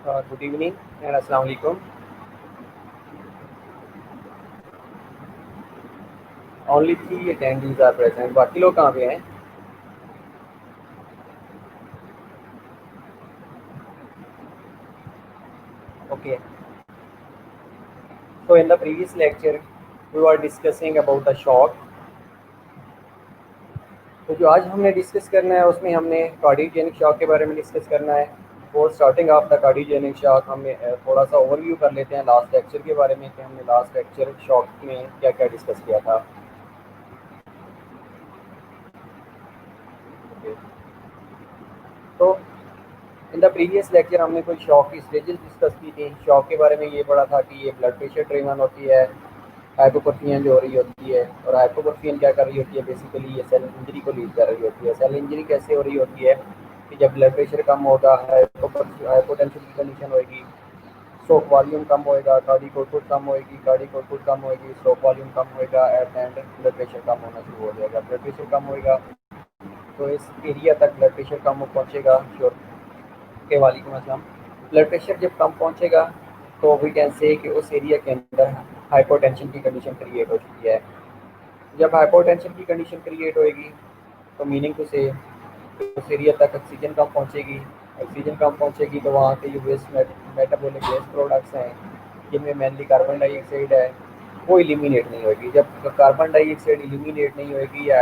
Good evening and अस्सलाम वालेकुम। Only 3 attendees are present, बाकी लोग कहाँ पे हैं? Okay, so in the previous lecture we were discussing about the shock। तो जो आज हमने डिस्कस करना है उसमें हमने कार्डियोजेनिक शॉक के बारे में डिस्कस करना है। और starting of the cardiogenic shock हमने थोड़ा सा ओवरव्यू कर लेते हैं लास्ट लेक्चर के बारे में कि हमने लास्ट लेक्चर शॉक में क्या क्या डिस्कस किया था। Okay. तो इन द प्रीवियस लेक्चर हमने कुछ शॉक की स्टेजेस डिस्कस की थी। शॉक के बारे में ये पढ़ा था कि ये ब्लड प्रेशर ड्रिवन होती है, हाइपोपर्फियन जो हो रही होती है। और हाइपोपर्फियन क्या कर रही होती है? बेसिकली ये सेल इंजरी को लीड कर रही होती है। सेल इंजरी कैसे हो रही होती है कि जब ब्लड प्रेशर कम होगा, हाइपोटेंशन की कंडीशन होगी, स्ट्रोक वॉल्यूम कम होएगा, कार्डिक आउटपुट कम होएगी, कार्डिक आउटपुट कम होएगी, स्ट्रोक वॉल्यूम कम होएगा, एट एंड ब्लड प्रेशर कम होना शुरू हो जाएगा। ब्लड प्रेशर कम होएगा तो इस एरिया तक ब्लड प्रेशर कम पहुँचेगा। श्योर के वालेकुम अस्सलाम। ब्लड प्रेशर जब कम पहुंचेगा तो वी कैन से कि उस एरिया के अंदर हाइपोटेंशन की कंडीशन क्रिएट हो चुकी है। जब हाइपोटेंशन की कंडीशन क्रिएट होएगी तो मीनिंग टू से उस एरिया तक ऑक्सीजन कम पहुंचेगी। ऑक्सीजन कम पहुंचेगी तो वहाँ के जो वेस्ट मेटाबॉलिक वेस्ट प्रोडक्ट्स हैं जिनमें मेनली कार्बन डाइऑक्साइड है वो इलिमिनेट नहीं होगी। जब कार्बन डाइऑक्साइड इलिमिनेट नहीं होगी या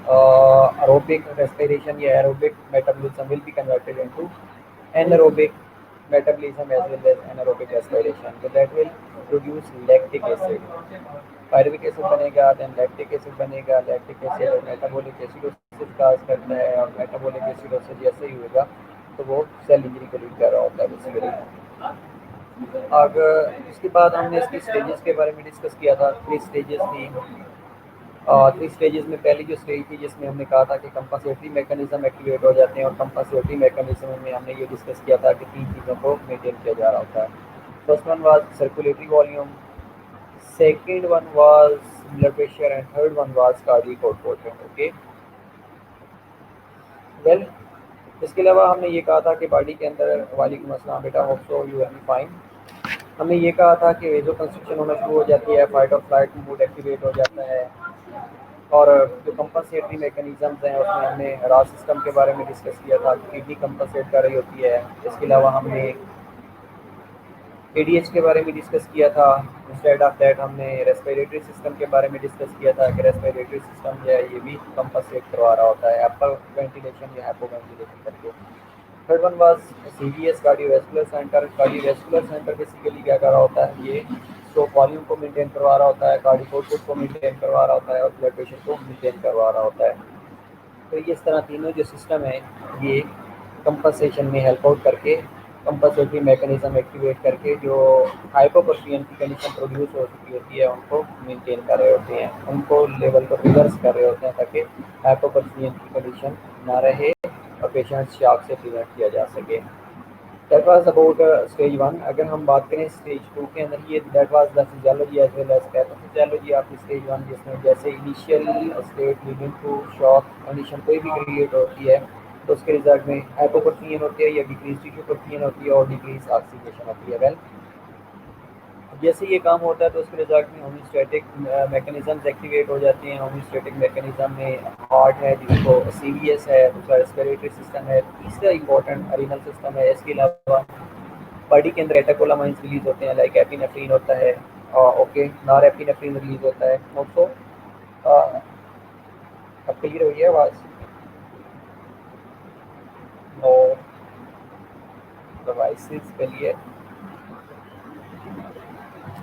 aerobic respiration या aerobic metabolism will be converted into anaerobic metabolism as well as anaerobic respiration, so that will produce lactic acid। Pyruvic acid बनेगा, देन लैक्टिक एसिड बनेगा। लैक्टिक एसिड मेटाबॉलिक एसिडोसिस काज करता है और metabolic acidosis जैसे ही होगा तो वो सेल इंजरी को लीड कर रहा होता है बेसिकली। अगर इसके बाद हमने इसकी स्टेजेस के बारे में डिस्कस किया था। 3 स्टेजेस थी। 3 स्टेजेस में पहली जो स्टेज थी जिसमें हमने कहा था कि कंपनसेटरी मैकेनिज्म एक्टिवेट हो जाते हैं, और कंपनसेटरी मैकेनिज्म में हमने ये डिस्कस किया था कि 3 चीज़ों को मेंटेन किया जा रहा होता है। First one was circulatory volume, second one was blood pressure and third one was cardiac output. Okay, well इसके अलावा हमने ये कहा था कि बॉडी के अंदर, वालेकुम अस्सलाम बेटा, hope so you are fine. हमने ये कहा था कि वेजो कंस्ट्रक्शन होना शुरू हो जाती है, फाइट और फ्लाइट मोड एक्टिवेट हो जाता है। और जो कंपनसेटरी मैकेनिज्म्स हैं उसमें हमने रा सिस्टम के बारे में डिस्कस किया था कि किडनी कंपनसेट कर रही होती है। इसके अलावा हमने एडीएच के बारे में डिस्कस किया था। इंस्टेड ऑफ दैट हमने रेस्पिरेटरी सिस्टम के बारे में डिस्कस किया था कि रेस्पिरेटरी सिस्टम जो है ये भी कंपनसेट करवा रहा होता है, अपर वेंटिलेशन या हाइपो वेंटिलेशन करके। Third one was CVS, cardiovascular centre. Cardiovascular centre basically क्या कर रहा होता है? ये स्ट्रोक वॉल्यूम को मेंटेन करवा रहा होता है, कार्डिक आउटपुट को मेंटेन करवा रहा होता है और ब्लड प्रेशर को मेंटेन करवा रहा होता है। तो ये इस तरह तीनों जो सिस्टम है ये कंपनसेशन में हेल्प आउट करके, कंपनसेटरी मैकेनिज्म एक्टिवेट करके जो हाइपोपर्फियन की कंडीशन प्रोड्यूस हो चुकी होती है उनको मेंटेन कर रहे होते हैं, उनको लेवल को रिवर्स कर रहे होते हैं ताकि हाइपोपर्फियन की कंडीशन ना रहे और पेशेंट शॉक से प्रिवेंट किया जा सके। That was about stage one. अगर हम बात करें स्टेज टू के अंदर, ये that was the physiology as well as pathophysiology of stage one, जिसमें जैसे initial state leading to shock condition कोई भी क्रिएट होती है तो उसके रिजल्ट में हाइपोपर्फियन होती है या डिक्रीज टिश्यू परफियन होती है और डिक्रीज ऑक्सीडेशन होती है। वेल जैसे ये काम होता है तो उसके रिजल्ट में होम्योस्टैटिक मैकेनिज्म्स एक्टिवेट हो जाते हैं। होम्योस्टैटिक मैकेनिज्म में हार्ट है जिसको सीवीएस है, दूसरा रेस्पिरेटरी सिस्टम है, तीसरा इंपॉर्टेंट रीनल सिस्टम है। इसके अलावा बॉडी के अंदर कैटेकोलामाइंस रिलीज होते हैं, लाइक एपिनेफ्रिन होता है। ओके, नॉर एपिनेफ्रिन रिलीज होता है ऑल्सो। अब क्लियर हुई है आवाज़? नो डिवाइसेस के लिए।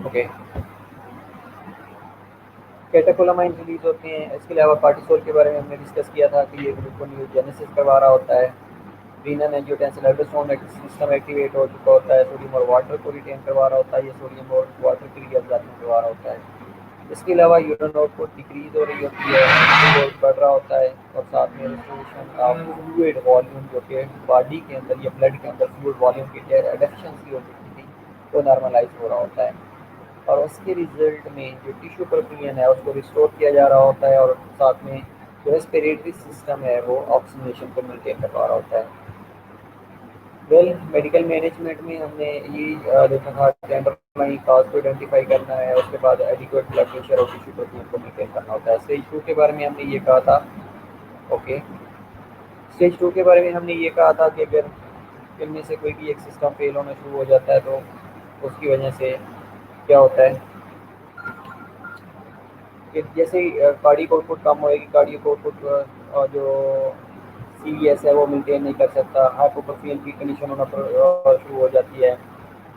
ओके, कैटेकोलामाइन रिलीज होते हैं। इसके अलावा कार्टिसोल के बारे में हमने डिस्कस किया था कि ये ग्लूकोनियोजेनेसिस करवा रहा होता है। Renal angiotensin ultrasound system activate हो चुका होता है। सोडियम और वाटर को रिटेन करवा रहा होता है, ये सोडियम और वाटर की रीअब्जॉर्प्शन करवा रहा होता है। इसके अलावा यूरिन आउटपुट डिक्रीज हो रही होती है, फ्लूइड बढ़ रहा होता है और साथ में रिस्टोरेशन ऑफ फ्लूइड वॉल्यूम, जो कि बॉडी के अंदर या ब्लड के अंदर फ्लूइड वॉल्यूम की डेफिशिएंसी हो चुकी थी वो नॉर्मलाइज हो रहा होता है। और उसके रिजल्ट में जो टिश्यू परफियन है उसको रिस्टोर किया जा रहा होता है और साथ में जो रेस्पिरेटरी सिस्टम है वो ऑक्सीजनेशन को मेंटेन करवा रहा होता है। वेल मेडिकल मैनेजमेंट में हमने ये देखा था कि अंडरलाइंग कॉज को आइडेंटिफाई करना है, उसके बाद एडिक्वेट ब्लड प्रेशर और टिश्यू प्रोटीन को मेंटेन करना होता है। स्टेज टू के बारे में हमने ये कहा था। ओके, स्टेज टू के बारे में हमने ये कहा था कि अगर इनमें से कोई भी एक सिस्टम फेल होना शुरू हो जाता है तो उसकी वजह से क्या होता है कि जैसे कार्डियक आउटपुट कम होएगी, कार्डियक आउटपुट जो सीवीएस है वो मेंटेन नहीं कर सकता, हाइपोपर्फियन की कंडीशन होना शुरू हो जाती है।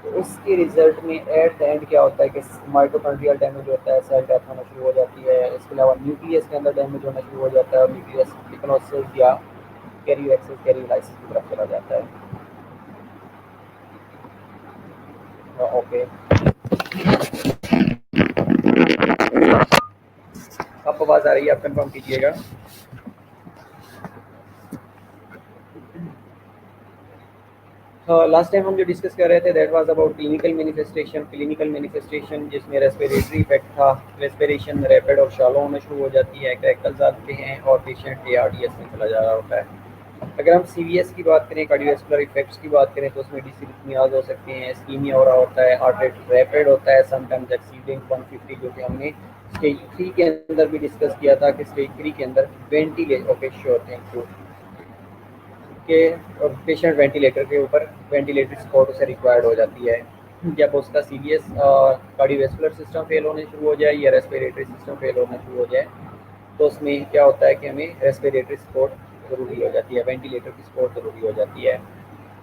तो उसके रिजल्ट में एट द एंड क्या होता है कि माइटोकॉन्ड्रियल डैमेज होता है, सेल डेथ होना शुरू हो जाती है। इसके अलावा न्यूक्लियस के अंदर डैमेज होना शुरू हो जाता है और न्यूक्लियस टिकनोसिस या कैरियो एक्सेस कैरियोलाइसिस की तरफ चला जाता है। ओके, आपको आवाज़ आ रही है, आप कंफर्म कीजिएगा। लास्ट टाइम हम जो डिस्कस कर रहे थे that was about clinical manifestation जिसमें रेस्पिरेटरी इफेक्ट था। रेस्पिरेशन रैपिड और शैलो होना शुरू हो जाती है, क्रैकल्स आते हैं और पेशेंट एआरडीएस में चला जा रहा होता है। अगर हम सीवीएस की बात करें, कार्डियोवैस्कुलर इफेक्ट्स की बात करें, तो उसमें डिसरिथमियाज हो सकते हैं, इस्कीमिया हो रहा होता है, हार्ट रेट रैपिड होता है, समटाइम्स एक्सीडिंग 150, जो कि हमने स्टेज 3 के अंदर भी डिस्कस किया था कि स्टेज 3 के अंदर ventilation, okay sure, thank you, के पेशेंट वेंटिलेटर के ऊपर वेंटिलेटरी सपोर्ट उसे रिक्वायर्ड हो जाती है जब उसका सीरियस कार्डियोवैस्कुलर सिस्टम फेल होने शुरू हो जाए या रेस्पिरेटरी सिस्टम फेल होना शुरू हो जाए। तो उसमें क्या होता है कि हमें रेस्पिरेटरी सपोर्ट ज़रूरी हो जाती है, वेंटिलेटर की सपोर्ट ज़रूरी हो जाती है।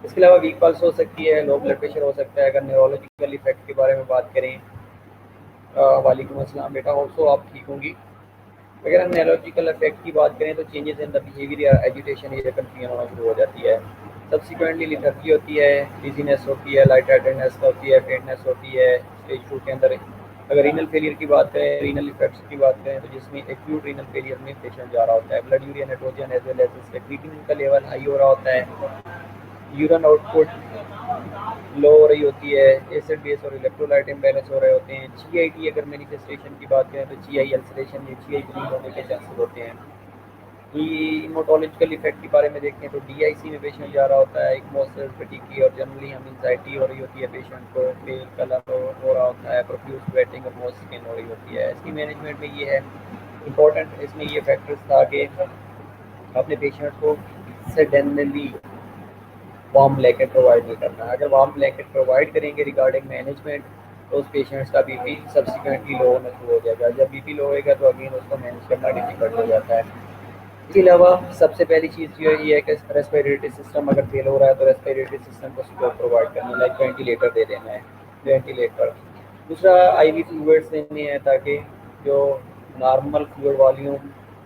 इसके अलावा वीक पल्स हो सकती है, लो ब्लड प्रेशर हो सकता है। अगर न्यूरोलॉजिकल इफेक्ट के बारे में बात करें, वालेकुम अस्सलाम बेटा, ऑल्सो आप ठीक होंगी। अगर हम न्यूरोलॉजिकल इफेक्ट की बात करें तो चेंजेस इन द बिहेवियर या एजिटेशन या कंफ्यूजन होना शुरू हो जाती है। सब्सिक्वेंटली लिथर्जी होती है, डिजीनेस होती है, लाइट हेडेडनेस होती है, फेंटनेस होती है। स्टेज टू के अंदर अगर रीनल फेलियर की बात करें, रीनल इफेक्ट्स की बात करें, तो जिसमें एक्यूट रीनल फेलियर में पेशेंट जा रहा होता है, blood urea nitrogen as well as इसके क्रिएटिनिन का लेवल हाई हो रहा होता है, यूरिन आउटपुट लो हो रही होती है, एसिड बेस और इलेक्ट्रोलाइट इम्बैलेंस हो रहे होते हैं। जीआईटी अगर मैनिफेस्टेशन की बात करें तो जीआई अल्सरेशन या जीआई ब्लीड होने के चांसेस होते हैं। हीमोटोलॉजिकल इफेक्ट के बारे में देखें तो डीआईसी में पेशेंट जा रहा होता है, इक्मोसिस फटीगी और जनरली हम एंजाइटी हो रही होती है, पेशेंट को पेल कलर हो रहा होता है, प्रोफ्यूज स्वेटिंग और मोस्ट स्किन हो रही होती है। इसकी मैनेजमेंट में ये है इंपॉर्टेंट, इसमें ये फैक्टर्स था कि अपने पेशेंट को सडनली वार्म ब्लैंकेट प्रोवाइड नहीं करना। अगर वार्म ब्लैंकेट प्रोवाइड करेंगे रिगार्डिंग मैनेजमेंट तो उस पेशेंट्स का बीपी सब्सिक्वेंटली लो होना शुरू हो जाएगा। जब बीपी लो होएगा तो अगेन उसको मैनेज करना डिफिकल्ट हो जाता है। इसके अलावा सबसे पहली चीज़ ये है कि रेस्पिरेटरी सिस्टम अगर फेल हो रहा है तो रेस्पिरेटरी सिस्टम को सपोर्ट प्रोवाइड करना, लाइक वेंटिलेटर दे देना है, वेंटिलेटर। दूसरा आईवी फ्लूइड्स देने हैं ताकि जो नॉर्मल फ्लूइड वॉल्यूम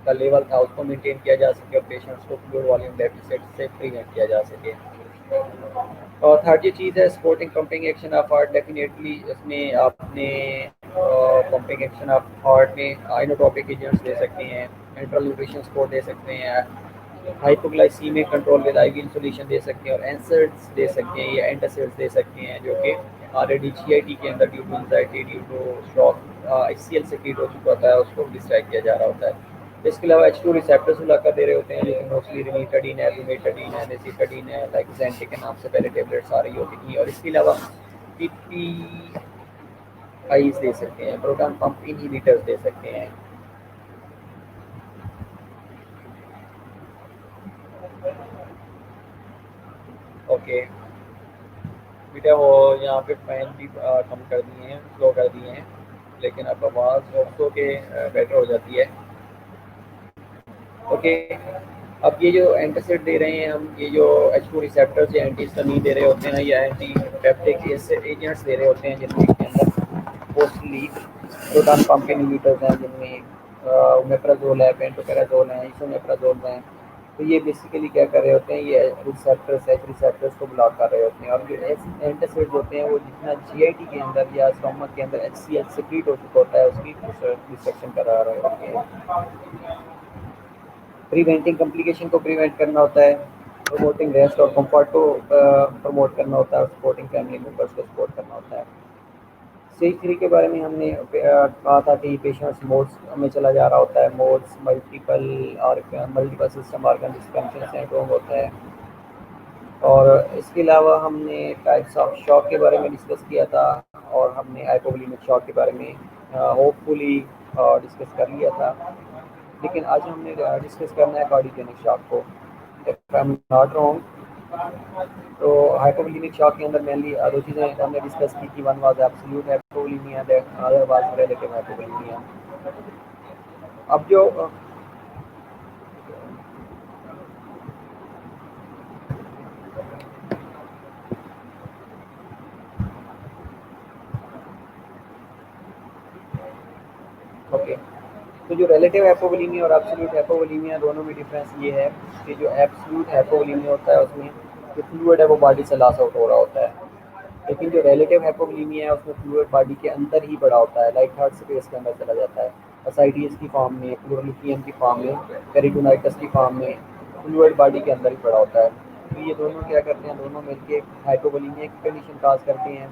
का लेवल था उसको मेंटेन किया जा सके और पेशेंट्स को फ्लूइड वॉल्यूम डेफिसिट से प्रिवेंट किया जा सके। और थर्ड ये चीज़ है supporting pumping action of heart. Definitely इसमें आपने पंपिंग एक्शन ऑफ हार्ट में आइनोट्रोपिक एजेंट्स दे सकते हैं, एंट्रल न्यूट्रिशन सपोर्ट दे सकते हैं, hypoglycaemic control with IV insulation दे सकते हैं और एंसर्ट्स दे सकते हैं या एंटासिड्स दे सकते हैं, जो कि ऑलरेडी जीआईटी के अंदर due to anxiety due to shock HCL से ट्रीट हो चुका होता है, उसको डिस्ट्रैक्ट किया जा रहा होता है। इसके अलावा H2 रिसेप्टर्स बुलाकर दे रहे होते हैं, लेकिन मोस्टली रिमीटडीन है, रिमेटडीन है, नेसिटडीन है, लाइक ज़ेंटिक के नाम से पहले टेबलेट्स आ रही होती थी। और इसके अलावा पीपीआईज दे सकते हैं, प्रोटॉन पंप इनहिबिटर्स दे सकते हैं। ओके बेटा, वो यहाँ पे फैन भी कम कर दिए हैं, स्लो कर दिए हैं, लेकिन अब आवाज़ सो के बेटर हो जाती है। ओके, अब ये जो एंटासिड दे रहे हैं हम, ये जो H2 रिसेप्टर्स या एंटी नहीं दे रहे होते हैं या एंटी पेप्टिक एजेंट्स दे रहे होते हैं, जिनमें के अंदर मोस्टली प्रोटॉन पंप इनहिबिटर्स हैं, जिनमें ओमेप्राजोल है, पेंटोपेराजोल है, इसोमेप्राजोल है। तो ये बेसिकली क्या कर रहे होते हैं, ये रिसेप्टर्स एच रिसेप्टर्स को ब्लॉक कर रहे होते हैं। और जो एंटासिड होते हैं वो जितना जीआईटी के अंदर या स्टोमक के अंदर HCl सेक्रीट हो चुका होता है उसकी डिस्ट्रक्शन करा रहे होते हैं। प्रिवेंटिंग कॉम्प्लिकेशन को प्रिवेंट करना होता है, प्रमोटिंग रेस्ट और कंफर्ट को प्रमोट करना होता है, और सपोर्टिंग फैमिली मेम्बर्स को सपोर्ट करना होता है। स्टेज 3 के बारे में हमने कहा था कि पेशेंट्स मोड्स में चला जा रहा होता है, multiple system organ dysfunction syndrome होता है। और इसके अलावा हमने टाइप्स ऑफ शॉक के बारे में डिस्कस किया था और हमने हाइपोवोलेमिक शॉक के बारे में होपफुली डिस्कस कर लिया था। लेकिन आज हमने डिस्कस करना है कार्डियोजेनिक शॉक को। If I am not wrong तो हाइपोवोलेमिक शॉक के अंदर मेनली दो चीज़ें हमने डिस्कस की थी। One was absolute hypovolaemia, other was relative hypovolaemia. अब जो ओके, तो जो रिलेटिव हाइपोवोलेमिया और एब्सोल्यूट हाइपोवोलेमिया दोनों में डिफरेंस ये है कि जो एब्सोल्यूट हाइपोवोलेमिया होता है उसमें जो फ्लूइड है वो बॉडी से लॉस आउट हो रहा होता है। लेकिन जो रिलेटिव हाइपोवोलेमिया है उसमें फ्लूइड बॉडी के अंदर ही पड़ा होता है, लाइक थर्ड स्पेस के अंदर चला जाता है। एसाइटिस की फॉर्म में, प्लूरलिथियम की फॉर्म में, पेरिटोनाइटिस की फॉर्म में फ्लूइड बॉडी के अंदर ही पड़ा होता है। तो ये दोनों क्या करते हैं, दोनों मिलकर हाइपोवोलेमिया की कंडीशन काज करते हैं।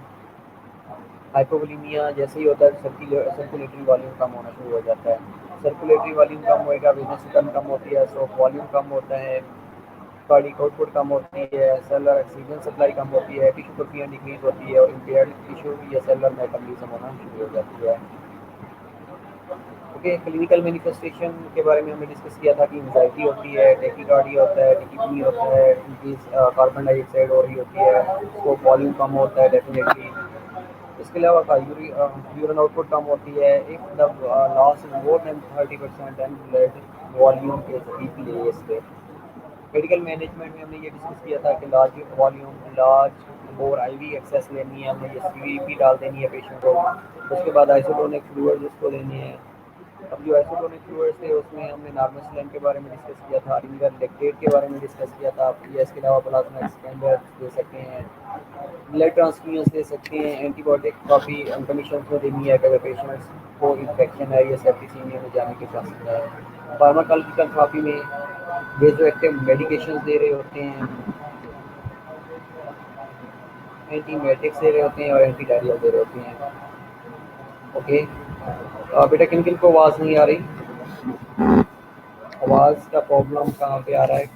हाइपोवोलेमिया जैसे ही होता है सर्कुलेटरी वॉल्यूम कम होना शुरू हो जाता है। सर्कुलेटरी वॉल्यूम कम होएगा, वेनस रिटर्न कम होती है, सो वॉल्यूम कम होता है, कार्डिक आउटपुट कम होती है, सेलुलर ऑक्सीजन सप्लाई कम होती है, टिश्यू परफियन डिक्रीज होती है और इम्पेयर्ड टिश्यू या सेलुलर मेटाबॉलिज्म होना शुरू हो जाती है। ओके, क्लिनिकल मैनिफेस्टेशन के बारे में हमने डिस्कस किया था कि एंजाइटी होती है, टेकिकार्डिया होता है, टेकिपनी होता है, इंक्रीज कार्बन डाइऑक्साइड हो रही होती है, तो वॉल्यूम कम होता है डेफिनेटली। इसके अलावा का यूरिन आउटपुट कम होती है। If the loss is more than 30% and blood volume is replaced. Medical management में हमने ये डिस्कस किया था कि लार्ज वॉल्यूम, लार्ज और आईवी एक्सेस लेनी है, हमने ये सीवीपी डाल देनी है पेशेंट को। उसके बाद आइसोटोनिक फ्लूइड जिसको देनी है। अब जो आइसोटोनिक फ्लूइड्स थे उसमें हमने नॉर्मल सलाइन के बारे में डिस्कस किया था, रिंगर लेक्टेट के बारे में डिस्कस किया था। या इसके अलावा प्लाज्मा एक्सपेंडर दे सकते हैं, ब्लड ट्रांसफ्यूजन दे सकते हैं, एंटीबायोटिक काफ़ी कंडीशन में देनी है अगर पेशेंट्स को इन्फेक्शन है या सेप्टिसीमिया में जाने के चांसेस है। फार्माकोलॉजिकल थेरेपी में वेजो एक्टिव मेडिकेशन दे रहे होते हैं, एंटीमेटिक्स दे रहे होते हैं और एंटी डायरियल दे रहे होते हैं। ओके, बेटा किन किन को आवाज़ नहीं आ रही? आवाज़ का प्रॉब्लम कहाँ पे आ रहा है?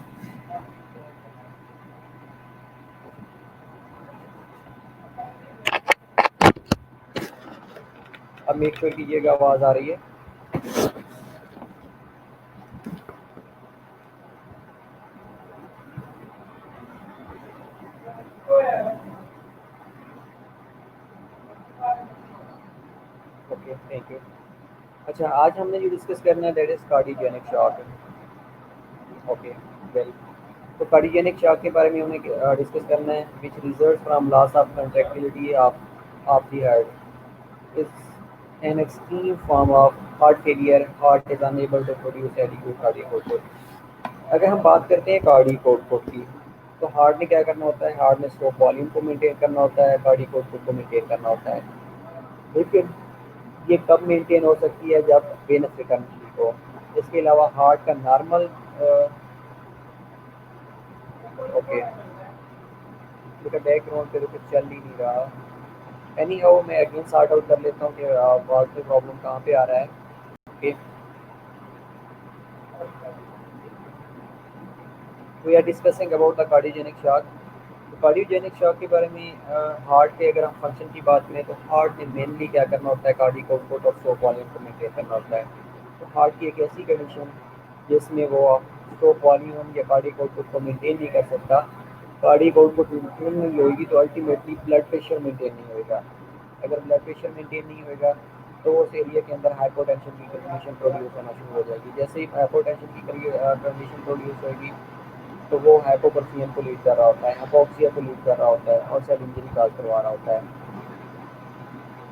अब मेक श्योर कीजिएगा आवाज़ आ रही है। Okay, thank you. अच्छा, आज हमने जो डिस्कस करना है that is cardiogenic shock. Okay, well, तो कार्डियोजेनिक शॉक के बारे में हमें डिस्कस करना है, which result from loss of contractility of the heart is an extreme form of heart failure, heart is unable to produce adequate cardiac output. अगर हम बात करते हैं कार्डियक आउटपुट की, तो हार्ट ने क्या करना होता है, हार्ट ने स्ट्रोक वॉल्यूम को मेंटेन करना होता है, कार्डियक आउटपुट को मेंटेन करना होता है। लेकिन ये कब मेंटेन हो सकती है, जब वेनस रिटर्न ठीक हो। इसके अलावा हार्ट का नॉर्मल ओके, बेटा बैकग्राउंड पे तो कुछ चल ही नहीं रहा। एनी हाउ मैं अगेन सॉर्ट आउट कर लेता हूँ कि हार्ट में प्रॉब्लम कहाँ पे आ रहा है। Okay, we are discussing about the cardiogenic shock. तो कार्डियोजेनिक शॉक के बारे में हार्ट के अगर हम फंक्शन की बात करें तो हार्ट ने मेनली क्या करना होता है, कार्डियक आउटपुट और स्ट्रोक वॉल्यूम को मेंटेन करना होता है। तो हार्ट की एक ऐसी कंडीशन जिसमें वो स्ट्रोक वॉल्यूम या कार्डियक आउटपुट को मेंटेन नहीं कर सकता, कार्डियक आउटपुट मेंटेन नहीं होगी तो अल्टीमेटली ब्लड प्रेशर मेंटेन नहीं होगा। अगर ब्लड प्रेशर मेंटेन नहीं होगा तो उस एरिया के अंदर हाइपोटेंशन की कंडीशन प्रोड्यूस होना शुरू हो जाएगी। जैसे ही हाइपोटेंशन की कंडीशन प्रोड्यूस होगी तो वो हाइपोपर्फियन को लीड कर रहा होता है, हाइपोक्सिया को लीड कर रहा होता है और सेल इंजरी काज करवा रहा होता है,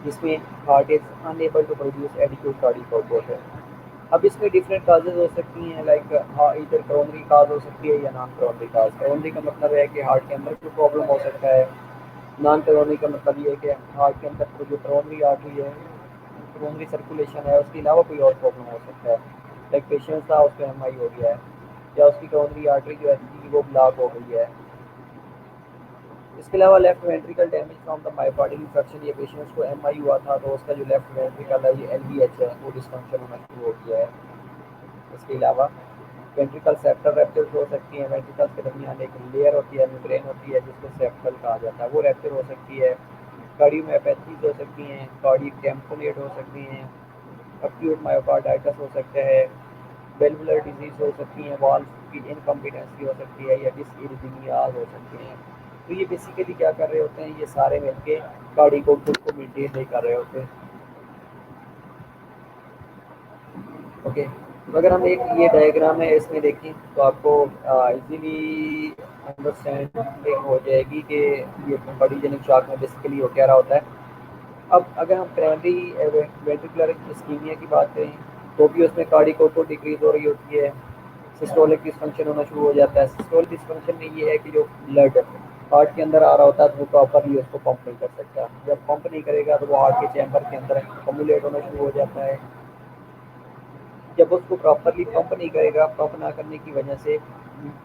जिसमें heart is unable to produce adequate cardiac output है। अब इसमें डिफरेंट काजेज हो सकती हैं, लाइक इधर क्रोनरी काज हो सकती है या नॉन क्रोनरी काज। क्रोनरी का मतलब है कि हार्ट के अंदर कोई प्रॉब्लम हो सकता है। नॉन क्रोनरी का मतलब ये है कि हार्ट के अंदर जो क्रोनरी आर्टरी है, क्रोनरी सर्कुलेशन है, उसके अलावा कोई और प्रॉब्लम हो सकता है। लाइक पेशेंट था उसको एम हो गया है या उसकी क्रोनरी आर्टरी जो है वो ब्लॉक हो गई है। इसके अलावा left ventricle damage from the myocardial infection, ये पेशेंट्स को एमआई हुआ था तो उसका जो लेफ्ट वेंट्रिकल है ये एलवीएच है वो डिस्फंक्शन होना शुरू हो गया है। इसके अलावा वेंट्रिकल सेप्टल रैप्चर हो सकती है, वेंट्रिकल्स के दरमियान एक लेयर होती है, मेम्ब्रेन होती है जिसको सेप्टल कहा जाता है, वो रैप्चर हो सकती है। कार्डियोमायोपैथीज हो सकती हैं, कार्डियक टैम्पोनेट हो सकती हैं, एक्यूट मायोकार्डाइटिस हो सकता है, वेल्वुलर डिजीज हो सकती हैं, वाल्व की इनकम्पिटेंसी हो सकती है या डिसइरिथमियाज हो सकती हैं। तो ये बेसिकली क्या कर रहे होते हैं, ये सारे मिलके कार्डियक आउटपुट को मेंटेन नहीं कर रहे होते। ओके, तो अगर हम एक ये डायग्राम है इसमें देखें तो आपको इजीली अंडरस्टैंडिंग हो जाएगी कि ये कार्डियोजेनिक शॉक में बेसिकली हो क्या रहा होता है। अब अगर हम प्राइमरी वेंट्रिकुलर इस्कीमिया की बात करें तो भी उसमें कार्डियक आउटपुट डिक्रीज हो रही होती है, सिस्टोलिक डिस्फंक्शन होना शुरू हो जाता है। सिस्टोलिक डिस्फंक्शन में ये है कि जो ब्लड हार्ट के अंदर आ रहा होता है तो वो प्रॉपरली उसको पंप नहीं कर सकता, जब पंप नहीं करेगा तो वो हार्ट के चैम्बर के अंदर कम्युलेट होना शुरू हो जाता है। जब उसको प्रॉपरली पंप नहीं करेगा, पंप ना करने की वजह से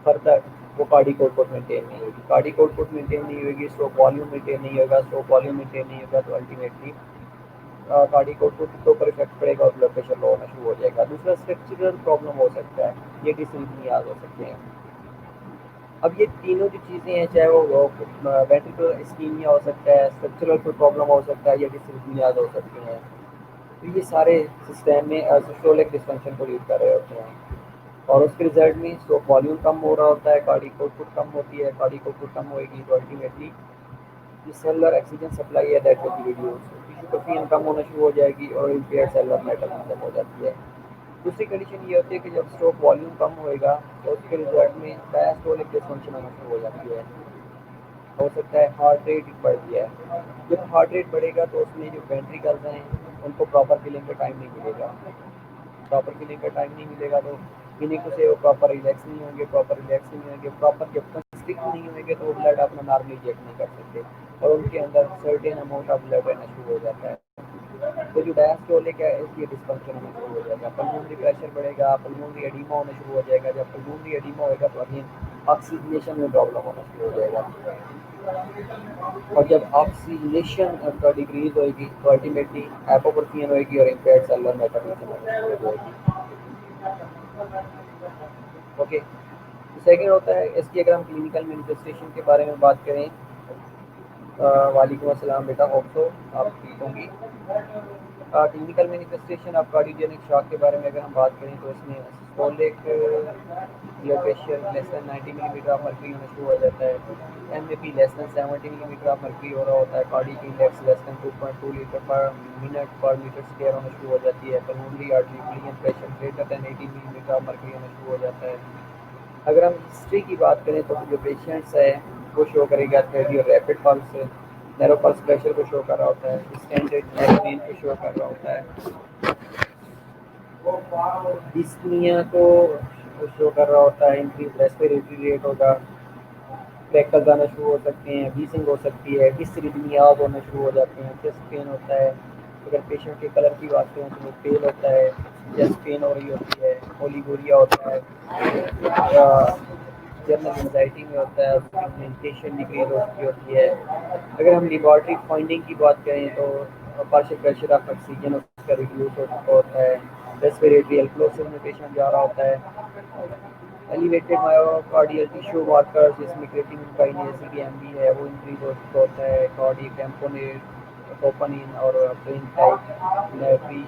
फर्दर वो कार्डियक आउटपुट मेंटेन नहीं होगी, कार्डियक आउटपुट मेंटेन नहीं होगी, स्ट्रोक वॉल्यूम मेंटेन नहीं होगा, स्ट्रोक वॉल्यूम मेंटेन नहीं होगा तो अल्टीमेटली कार्डियक आउटपुट के ऊपर इफेक्ट पड़ेगा और ब्लड प्रेशर लो होना शुरू हो जाएगा। दूसरा स्ट्रक्चरल प्रॉब्लम हो सकता है, ये डिसरिथमियाज हो सकते हैं। अब ये तीनों जो चीज़ें हैं, चाहे वो वेंट्रिकुलर इस्कीमिया हो सकता है, स्ट्रक्चरल कोई प्रॉब्लम हो सकता है या डिसरिथमियाज हो सकती हैं, तो ये सारे सिस्टम में सिस्टोलिक डिस्फंक्शन को लीड कर रहे होते हैं और उसके रिजल्ट में स्ट्रोक वॉल्यूम कम हो रहा होता है, कार्डियक आउटपुट कम होती है, कार्डियक आउटपुट कम होएगी तो अल्टीमेटली जो सेलुलर ऑक्सीजन सप्लाई है that will be reduce, tissue कैफीन कम होना शुरू हो जाएगी और इम्पेयर्ड सेलुलर मेटाबॉलिज्म हो जाती है। दूसरी कंडीशन ये होती है कि जब स्ट्रोक वॉल्यूम कम होएगा तो उसके रिजल्ट में डायस्टोलिक डिस्फंक्शन होना शुरू हो जाती है, हो सकता है हार्ट रेट बढ़ गया है। जब हार्ट रेट बढ़ेगा तो उसमें जो वेंट्रिकल्स हैं उनको प्रॉपर फिलिंग का टाइम नहीं मिलेगा, प्रॉपर फिलिंग का टाइम नहीं मिलेगा तो फिलिंग से वो प्रॉपर रिलैक्स नहीं होंगे, प्रॉपर रिलैक्स नहीं होंगे, प्रॉपर जब तक कंस्ट्रिक्ट नहीं होंगे तो वो ब्लड अपना नॉर्मली इंजेक्ट नहीं कर सकते और उनके अंदर सर्टेन अमाउंट ऑफ ब्लड रहना शुरू हो जाता है। तो जो डायस्टोलिक है इसकी डिस्फंक्शन होना शुरू हो जाएगा, पल्मोनरी प्रेशर बढ़ेगा, पल्मोनरी एडिमा होना शुरू हो जाएगा, जब पल्मोनरी एडिमा होगा तो अगेन ऑक्सीजनेशन में प्रॉब्लम होना शुरू हो जाएगा और जब ऑक्सीजनेशन का डिक्रीज होगी तो अल्टीमेटली हाइपोपर्फियन होगी और इम्पेयर्ड सेलुलर मेटाबॉलिज्म होना शुरू हो जाएगी। ओके, सेकेंड होता है इसकी, अगर हम क्लिनिकल मैनिफेस्टेशन के बारे में बात करें, वालेकुम अस्सलाम बेटा, होप तो आप ठीक होंगी। Clinical manifestation of cardiogenic shock के बारे में अगर हम बात करें तो इसमें systolic blood pressure less than 90 millimetre of mercury होना शुरू हो जाता है, MAP less than 70 millimetre of mercury हो रहा होता है, cardiac index less than 2.2 litre पर मिनट पर मीटर स्क्वायर होना शुरू हो जाती है, pulmonary arterial pressure greater than 80 millimetre of mercury होना शुरू हो जाता है। अगर हम हिस्ट्री की बात करें तो जो पेशेंट्स है वो शो करेगा cardio rapid pulse, narrow pulse pressure को शो कर रहा होता है, डिस्टेंडेड नेक पेन को शो कर रहा होता है, डिस्निया को शो कर रहा होता है, इंक्रीज रेस्पिरेटरी रेट होगा, क्रैकल्स आना शुरू हो सकते हैं, वीजिंग हो सकती है, डिसरिथमियाज होना शुरू हो जाते हैं, चेस्ट पेन होता है। अगर पेशेंट के कलर की बात करें तो वो पेल होता है, चेस्ट पेन हो रही होती है, ओलिगोरिया होता है, जनरल एंजाइटी में होता है, पिगमेंटेशन डिक्रीज होती है। अगर हम लेबॉर्ट्री फाइंडिंग की बात करें तो पार्शियल प्रेशर ऑफ ऑक्सीजन उसका रिड्यूस होता है, रेस्पिरेटरी एल्कोसिस में पेशेंट जा रहा होता है, एलिवेटेड मायोकार्डियल टिश्यू मार्कर्स जिसमें क्रिएटिनिन काइनेज सीडीएमबी है वो इंक्रीज होता है, कार्डियक टेम्पोनेट डोपामिन और ब्रेन टाइप नाइट्री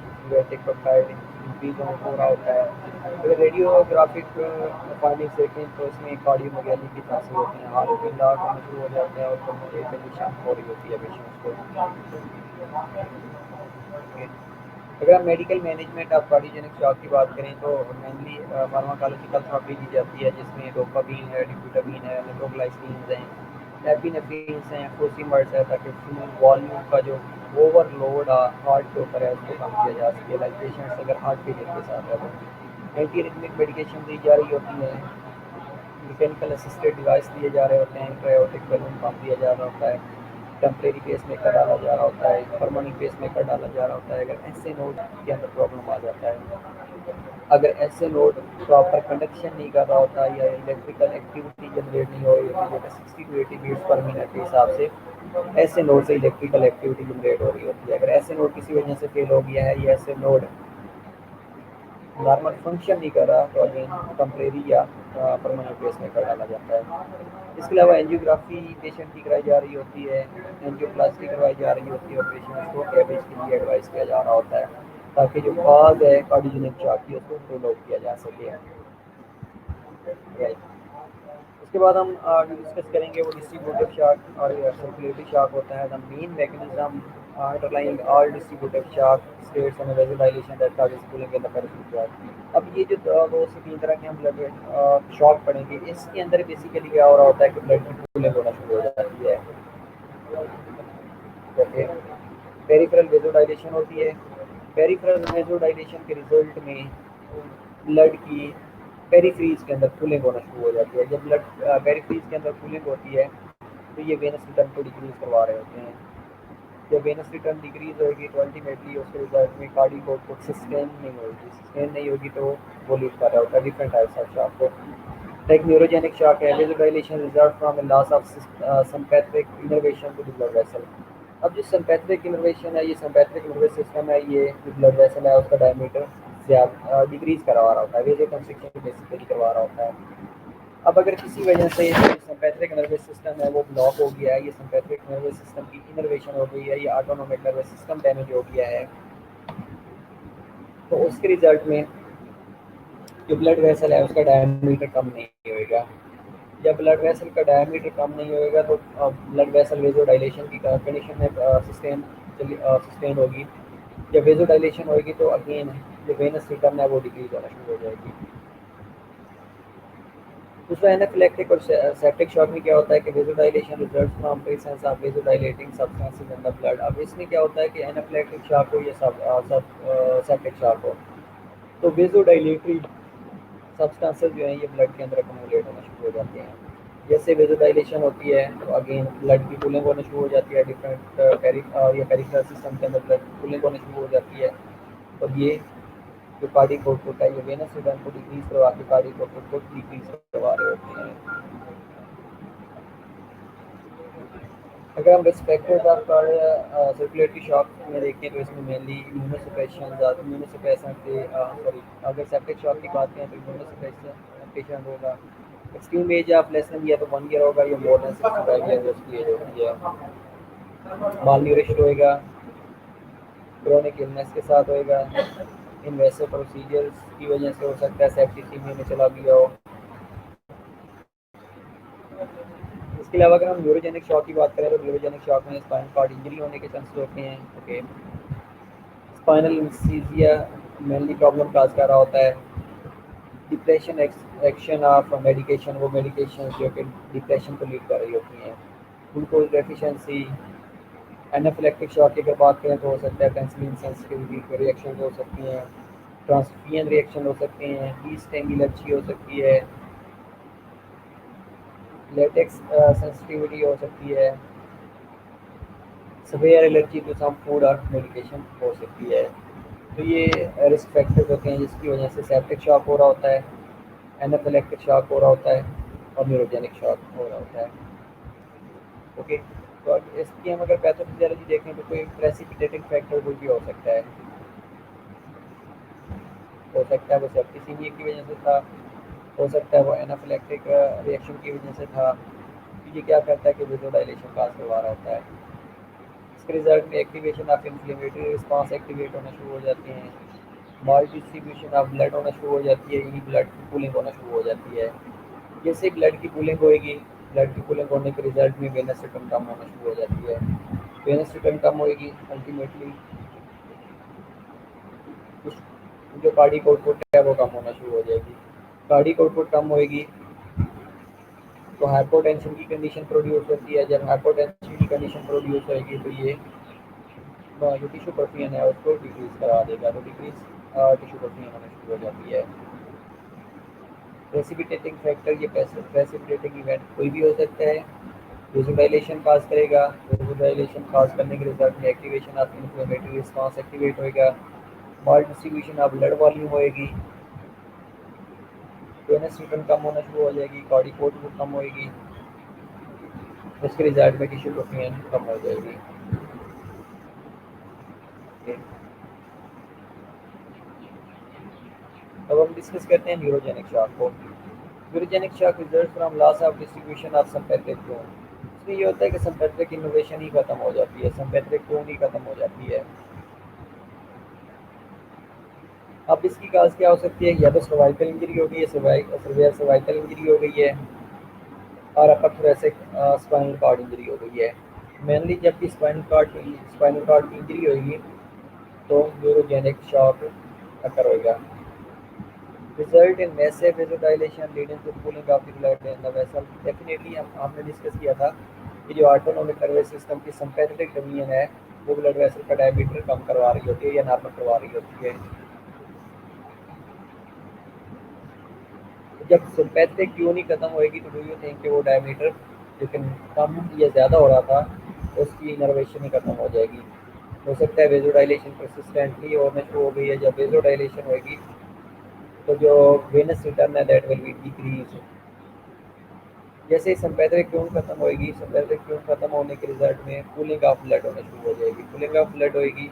पेप्टाइड इंक्रीज हो रहा होता है। अगर रेडियोग्राफिक फाइंडिंग्स देखें तो इसमें कार्डियोमेगाली की चांसेस होते हैं, हार्ट की लाट होना शुरू हो जाता है और पल्मोनरी कंडीशन हो रही होती है पेशेंट्स को। अगर हम medical management of cardiogenic shock की बात करें तो मेनली फार्माकोलॉजिकल थेरेपी दी जाती है जिसमें डोपामीन है, डिब्यूटामीन है, निट्रोग्लाइसिन्स हैं, एपिनेफ्रिन्स हैं, फ्लोसिमर्स है, ताकि वॉल्यूम का जो ओवरलोड हार्ट के ऊपर है उसको कम किया जा सके। लाइक पेशेंट्स अगर हार्ट फेलियर के साथ है तो एंटी रिथमिक मेडिकेशन दी जा रही होती है, मैकेनिकल असिस्टेड डिवाइस दिए जा रहे होते हैं, इंट्रायोटिक बैलून पंप दिया जा रहा होता है, टेम्परेरी पेस मेकर डाला जा रहा होता है, परमानेंट पेस मेकर डाला जा रहा होता है। अगर ऐसे नोड के अंदर प्रॉब्लम आ जाता है, अगर ऐसे नोड प्रॉपर कंडक्शन नहीं कर रहा होता या इलेक्ट्रिकल एक्टिविटी जनरेट नहीं हो रही होती जैसे 60 टू 80 बीट्स पर मिनट के हिसाब से, ऐसे नोड से इलेक्ट्रिकल एक्टिविटी जनरेट हो रही होती है। अगर ऐसे नोड किसी वजह से फेल हो गया है या ऐसे नोड नॉर्मल फंक्शन नहीं कर रहा तो अगेन टेम्परेरी या परमानेंट बेस में कर डाला जाता है। इसके अलावा एंजियोग्राफी पेशेंट की कराई जा रही होती है, एंजियोप्लास्टी करवाई जा रही होती है और पेशेंट को कैबेज के लिए एडवाइस किया जा रहा होता है ताकि जो कॉज है कार्डियोजेनिक शॉक की उसको रूल आउट किया जा सके। राइट। उसके बाद हम जो डिस्कस करेंगे वो डिस्ट्रीब्यूटिव शॉक और सर्कुलेटरी शॉक होता है। The main mechanism underlying all distributive shock states and vasodilation that causes cooling in the peripheral blood. अब ये जो दो से तीन तरह के हम ब्लड शॉक पढ़ेंगे, इसके अंदर बेसिकली क्या हो रहा होता है कि ब्लड की कूलिंग होना शुरू हो जाती है। ओके, पेरिफेरल वेसोडाइलेशन होती है। पेरिफेरल वेसोडाइलेशन के रिजल्ट में ब्लड की पेरीफ्रीज के अंदर कूलिंग होना शुरू हो जाती है। जब ब्लड पेरीफ्रीज के अंदर कूलिंग होती है तो ये वेनस रिटर्न को डिक्रीज करवा रहे होते हैं। जब वेनस रिटर्न डिक्रीज होगी तो अल्टीमेटली उसके रिजल्ट में कार्डियक आउटपुट सस्टेन नहीं होगी। सस्टेन नहीं होगी तो वो लीड कर रहा होता है डिफरेंट टाइप्स ऑफ शॉक को। लाइक न्यूरोजेनिक शॉक है, vasodilation result from a loss of sympathetic innervation to the blood vessel. अब जो सिंपैथिक इनर्वेशन है, ये सिंपैथिक नर्वस सिस्टम है, ये जो ब्लड वेसल है उसका डायमीटर ज़्यादा डिक्रीज करवा रहा होता है, वेजो कंस्ट्रिक्शन बेसिकली करवा रहा होता है। अब अगर किसी वजह से सिंपैथिक नर्वस सिस्टम है वो ब्लॉक हो गया है, ये सिंपैथिक नर्वस सिस्टम की इनर्वेशन हो गई है, ये ऑटोनोमिक नर्वस सिस्टम डैमेज हो गया है, तो उसके रिजल्ट में जो ब्लड वेसल है उसका डायमीटर कम नहीं होएगा। जब ब्लड वेसल का डायमीटर कम नहीं होएगा तो ब्लड वेसल वेजो डायलेशन की कंडीशन में सस्टेन होगी। जब वेजो डायलेशन होगी तो अगेन जो वेनस रिटर्न है वो डिक्रीज होना शुरू हो जाएगी। दूसरा एनाफिलेक्टिक और सेप्टिक शॉक में क्या होता है कि vasodilation results from presence of vasodilating substances in the blood. अब इसमें क्या होता है कि एनाफिलेक्टिक शॉक हो या सेप्टिक शॉक हो तो वेसोडाइलेटरी सब्सटेंसेस जो हैं ये ब्लड के अंदर अकोमोडेट होना शुरू हो जाते हैं। जैसे वेसोडाइलेशन होती है तो अगेन ब्लड की कूलिंग होना शुरू हो जाती है, डिफरेंट या पेरिफेरल सिस्टम के अंदर ब्लड कूलिंग होना शुरू हो जाती है। और ये जो कार्डियक आउटपुट है ये वेनस रिटर्न को डिक्रीज करवा के कार्डियक आउटपुट को डिक्रीज करवा रहे होते हैं। अगर हम रिस्पेक्टेड ऑफ सर्कुलेटरी शॉक में देखें तो इसमें मेनली इम्यूनोसप्रेशन के सॉरी, अगर सेप्टिक शॉक की बात करें तो इम्यूनोसप्रेशन पेशेंट होगा। Extreme age of less than या तो 1 ईयर होगा या मोर देन 65 ईयर उसकी एज होती है। माल न्यूरिश्ड होएगा, क्रोनिक इलनेस के साथ होएगा, इन्वेसिव प्रोसीजर्स की वजह से हो सकता है सेप्टिसीमिया में चला गया हो। इसके अलावा अगर हम न्यूरोजेनिक शॉक की बात करें तो न्यूरोजेनिक शॉक में स्पाइनल कॉर्ड इंजरी होने के चांसेस होते हैं। ओके, स्पाइनल इंसीजिया मेनली प्रॉब्लम काज कर रहा होता है। डिप्रेशन एक्शन ऑफ मेडिकेशन, वो मेडिकेशन जो कि डिप्रेशन को लीड कर रही होती हैं। Glucose deficiency. एनाफिलेक्टिक शॉक की अगर बात करें तो हो सकता है पेनिसिलिन सेंसिटिविटी रिएक्शन हो सकती हैं, ट्रांसफियन रिएक्शन हो सकते हैं, हीट स्टिंग एलर्जी हो सकती है, लेटेक्स सेंसिटिविटी हो सकती है, severe allergy to some food और मेडिकेशन हो सकती है। तो ये रिस्क फैक्टर्स होते हैं जिसकी वजह से सेप्टिक शॉक हो रहा होता है, एनाफिलेक्टिक शॉक हो रहा होता है और न्यूरोजेनिक शॉक हो रहा होता है। ओके, तो अब इसकी हम अगर पैथोफिजियोलॉजी देखें तो कोई प्रेसिपिटेटिंग फैक्टर कोई भी हो सकता है वो सेप्टिसीमिया की वजह से था, हो सकता है वो एनाफिलेक्टिक रिएक्शन की वजह से था। तो ये क्या करता है कि वेसोडाइलेशन काज करवा रहा होता है। इसके रिजल्ट में activation of inflammatory response activate होना शुरू हो जाते हैं, माल डिस्ट्रीब्यूशन ऑफ ब्लड होना शुरू हो जाती है, यानी ब्लड की कूलिंग होना शुरू हो जाती है। जैसे ब्लड की कूलिंग होएगी, ब्लड की कूलिंग होने के रिजल्ट में वेनस रिटर्न कम होना शुरू हो जाती है। वेनस रिटर्न कम होएगी अल्टीमेटली जो कार्डियक आउटपुट है वो कम होना शुरू हो जाएगी। कार्डियक आउटपुट कम होएगी तो हाइपोटेंशन की कंडीशन प्रोड्यूस होती है। जब हाइपोटेंशन की कंडीशन प्रोड्यूस होएगी तो ये जो टिश्यू परफियन है उसको डिक्रीज करा देगा, तो डिक्रीज टिश्यू परफियन होना शुरू हो जाती है। प्रेसिपिटेटिंग फैक्टर, ये प्रेसिपिटेटिंग इवेंट कोई भी हो सकता है। वेसोडाइलेशन काज करेगा, वेसोडाइलेशन काज करने के रिजल्ट में activation of inflammatory response activate होएगा, माल डिस्ट्रीब्यूशन ऑफ ब्लड वॉल्यूम होएगी, वेनस रिटर्न कम होना शुरू हो जाएगी, कार्डियक आउटपुट कम होएगी, उसके रिजल्ट में टिश्यू परफियन कम हो जाएगी। अब हम डिस्कस करते हैं न्यूरोजेनिक शॉक को। Neurogenic shock result from loss of distribution of sympathetic tone. इसमें ये होता है कि सिंपैथिक इनोवेशन ही खत्म हो जाती है, सिंपैथिक टोन ही खत्म हो जाती है। अब इसकी काज क्या हो सकती है, या तो सर्वाइकल इंजरी हो गई है, सर्वाइकल इंजरी हो गई है, और अपर थोरेसिक स्पाइनल कॉर्ड इंजरी हो गई है। मेनली जब स्पाइनल कॉर्ड की इंजरी होगी तो न्यूरोजेनिक शॉक अकर होगा। Result in massive vasodilation leading to cooling of the blood in the vessel. Definitely हमने डिस्कस किया था कि जो ऑटोनोमिक नर्वस सिस्टम की सिंपैथेटिक डोमेन है वो ब्लड वेसल का डायमीटर कम करवा रही होती है या नॉर्मल करवा रही होती है। जब सिंपैथेटिक क्यों नहीं खत्म होएगी तो डू यू थिंक कि वो डायमीटर लेकिन कम या ज़्यादा हो रहा था तो उसकी इनर्वेशन ही खत्म हो जाएगी। हो सकता है वेजोडाइलेशन परसिस्टेंटली होना शुरू हो गई है। जब वेजोडाइलेशन होएगी तो जो वेनस रिटर्न है दैट विल बी डिक्रीज। जैसे ही सिंपैथेटिक ट्यून खत्म होएगी, सिंपैथेटिक ट्यून खत्म होने के रिजल्ट में कूलिंग ऑफ ब्लड होना शुरू हो जाएगी। कूलिंग ऑफ ब्लड होएगी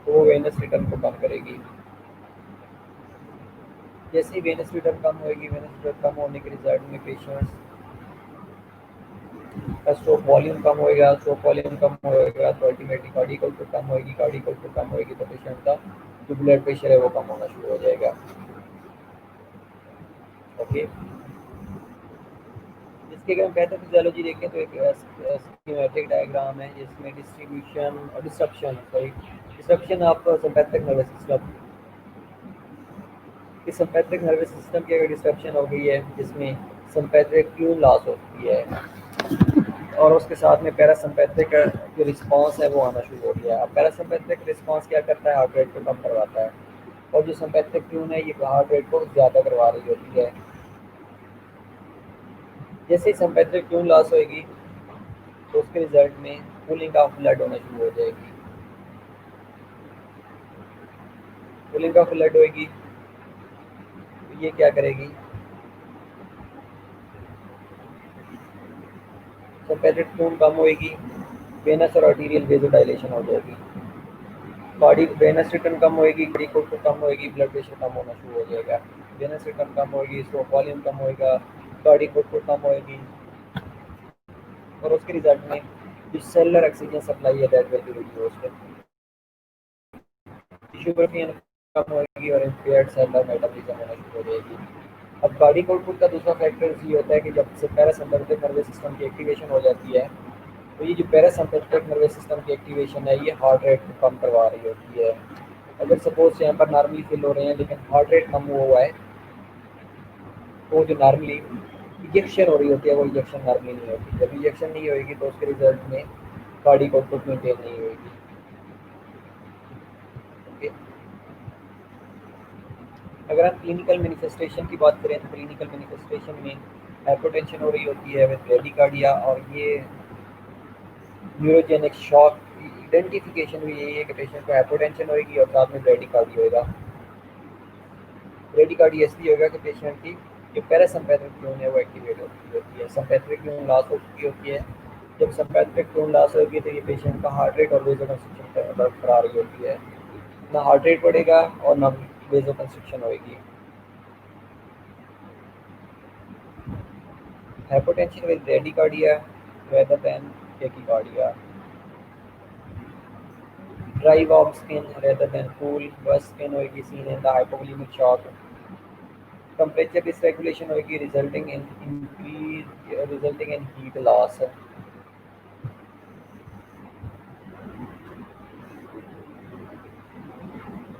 तो वो वेनस रिटर्न को कम करेगी। जैसे ही वेनस रिटर्न कम होएगी, वेनस रिटर्न कम होने के रिजल्ट में पेशेंट्स का स्ट्रोक वॉल्यूम कम होएगा, स्ट्रोक वॉल्यूम कम होएगा तो अल्टीमेटली कार्डियक आउटपुट कम होएगी, कार्डियक आउटपुट कम होएगी तो पेशेंट का जो ब्लड प्रेशर है वो कम होना शुरू हो जाएगा। ओके, इसके अगर हम पैथोफिजियोलॉजी देखें तो एक स्कीमेटिक डायग्राम है जिसमें disruption of sympathetic nervous system. कि सिंपैथिक नर्वस सिस्टम की अगर डिस्ट्रप्शन हो गई है जिसमें सिंपैथिक ट्यून लॉस होती है और उसके साथ में पैरासिम्पैथिक जो रिस्पांस है वो आना शुरू हो गया। अब पैरासिम्पैथिक रिस्पांस क्या करता है, हार्ट रेट को कम करवाता है, और जो सिंपैथिक ट्यून है ये हार्ट रेट को ज़्यादा करवा रही होती है। जैसे ही सिंपैथिक ट्यून लॉस होएगी तो उसके रिजल्ट में कूलिंग ऑफ ब्लड होना शुरू हो जाएगी। कूलिंग ऑफ ब्लड होएगी तो ये क्या करेगी, सिंपैथिक ट्यून कम होएगी, वेनस और आर्टीरियल वेजोडाइलेशन हो जाएगी, बॉडी वेनस रिटर्न कम होएगी, कार्डियक आउटपुट कम होएगी, ब्लड प्रेशर कम होना शुरू हो जाएगा। वेनस रिटर्न कम होएगी, स्ट्रोक वॉल्यूम कम होएगा, कार्डियक आउटपुट कम होएगी, और उसके रिजल्ट में जो सेलुलर ऑक्सीजन सप्लाई है that will be reduced, tissue protein कम होएगी और इम्पेयर्ड सेलुलर मेटाबॉलिज्म होना शुरू हो जाएगी। अब कार्डियक आउटपुट का दूसरा फैक्टर ये होता है कि जब से पैरासिम्पैथिक नर्वस सिस्टम की एक्टिवेशन हो जाती है तो ये जो पैरासिम्पैथिक नर्वस सिस्टम की एक्टिवेशन है ये हार्ट रेट को कम करवा रही होती है। अगर सपोज यहाँ पर नॉर्मली फील हो रहे हैं लेकिन हार्ट रेट कम हुआ है तो जो नॉर्मली इंजेक्शन हो रही होती है वो इंजेक्शन नॉर्मली नहीं होती। जब इंजेक्शन नहीं होगी तो उसके रिजल्ट में कार्डियक आउटपुट मेंटेन नहीं होगी। ओके, अगर हम क्लिनिकल मैनिफेस्टेशन की बात करें तो क्लिनिकल मैनिफेस्टेशन में हाइपोटेंशन हो रही होती है विद ब्रेडिकार्डिया, और ये न्यूरोजेनिक शॉक आइडेंटिफिकेशन भी यही है कि पेशेंट को हाइपोटेंशन होगी और साथ में ब्रेडिकार्डिया होगा। ब्रेडिकार्डिया इसलिए होगा कि पेशेंट की जो पैरासिम्पैथिक ट्यून है वो एक्टिवेट होती है, सिम्पैथिक ट्यून लॉस हो चुकी होती है। जब सिम्पैथिक ट्यून लॉस होगी तो ये पेशेंट का हार्ट रेट और वेजोकंस्ट्रिक्शन बरकरार रही होती है, ना हार्ट रेट बढ़ेगा और ना वेजोकंस्ट्रिक्शन होगी। Hypotension with bradycardia rather than tachycardia. Dry warm skin rather than cool, burst skin होगी seen in the hypovolemic shock. Temperature dysregulation होगी resulting in heat loss.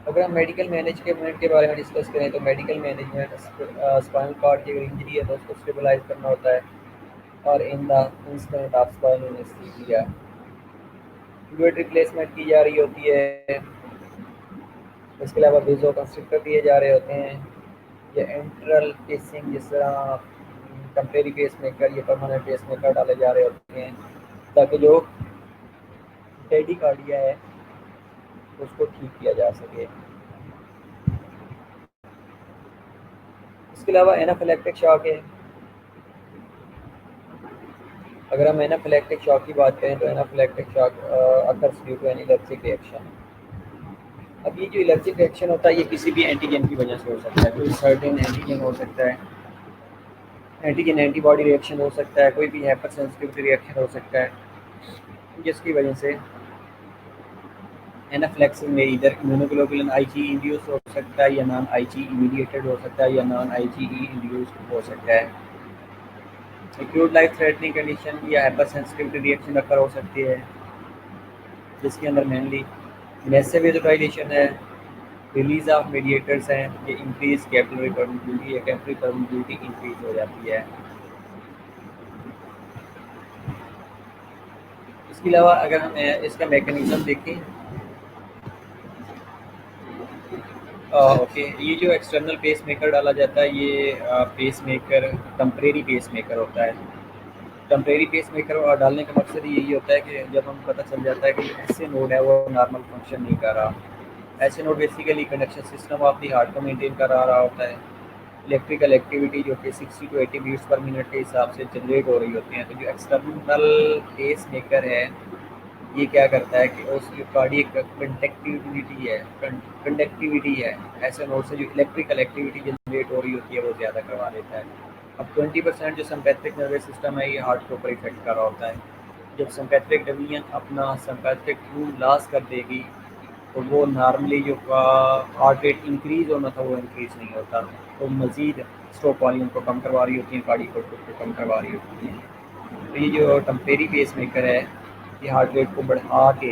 अगर हम मेडिकल मैनेजमेंट के बारे में डिस्कस करें तो मेडिकल मैनेजमेंट स्पाइनल कॉर्ड की अगर इंजरी है तो उसको स्टेबलाइज करना होता है, और in the instant of spinal anaesthesia fluid replacement की जा रही होती है। इसके अलावा वेजो कंस्ट्रक्टर दिए जा रहे होते हैं, या एंट्रल पेसिंग जिस तरह टेम्परेरी पेस मेकर या परमानेंट पेस मेकर डाले जा रहे होते हैं ताकि जो टेडिकार्डिया है उसको ठीक किया जा सके। इसके अलावा एनाफिलैक्टिक शॉक है। अगर हम एनाफिलैक्टिक शॉक की बात करें तो anaphylactic shock occurs due to an allergic reaction. अब ये जो एलर्जिक रिएक्शन होता है ये किसी भी एंटीजन की वजह से हो सकता है, कोई सर्टेन एंटीजन हो सकता है, एंटीजन एंटीबॉडी रिएक्शन हो सकता है, कोई भी हाइपर सेंसिटिविटी रिएक्शन हो सकता है, जिसकी वजह से एनाफ्लेक्सिस में इधर इम्यूनोग्लोबुलिन आईजी इंड्यूस हो सकता है या नॉन आईजी इमीडिएटेड हो सकता है या नॉन आईजीई इंड्यूस्ड हो सकता है। एक्यूट लाइफ थ्रेटनिंग कंडीशन या हाइपर सेंसिटिविटी रिएक्शन अकर हो सकती है, जिसके अंदर मेनली मैसिव वेजोडाइलेशन है, रिलीज ऑफ मीडिएटर्स हैं, ये इंक्रीज कैपिलरी परमिबिलिटी या कैपिलरी परमिबिलिटी इंक्रीज हो जाती है। इसके अलावा अगर हम इसका मैकेनिज्म देखें, ओके, ये जो एक्सटर्नल पेस मेकर डाला जाता है ये pacemaker temporary pacemaker होता है। टम्परेरी पेस मेकर डालने का मकसद यही होता है कि जब हम पता चल जाता है कि ऐसे नोड है वो नॉर्मल फंक्शन नहीं कर रहा, ऐसे node basically conduction system of the heart को मेंटेन करा रहा होता है, इलेक्ट्रिकल एक्टिविटी जो कि 60 टू 80 बीट्स पर मिनट के हिसाब से जनरेट हो रही होती हैं। तो जो एक्सटर्नल पेस मेकर है ये क्या करता है कि उसकी कार्डियक कंडक्टिविटी है, कंडक्टिविटी है, ऐसे नोड से जो इलेक्ट्रिकल एक्टिविटी जनरेट हो रही होती है वो ज़्यादा करवा देता है। अब 20% जो सिम्पैथिक नर्वस सिस्टम है ये हार्ट के ऊपर इफेक्ट कर रहा होता है। जब सिम्पैथिक डिवीजन अपना सिम्पैथिक रूल लॉस कर देगी तो वो नॉर्मली जो हार्ट रेट इंक्रीज़ होना था वो इंक्रीज़ नहीं होता, तो मज़ीद स्ट्रोक वॉल्यूम को कम करवा रही होती है, कार्डियक आउटपुट को कम करवा रही होती है। तो ये जो टेम्परेरी पेस मेकर है ये हार्ट रेट को बढ़ा के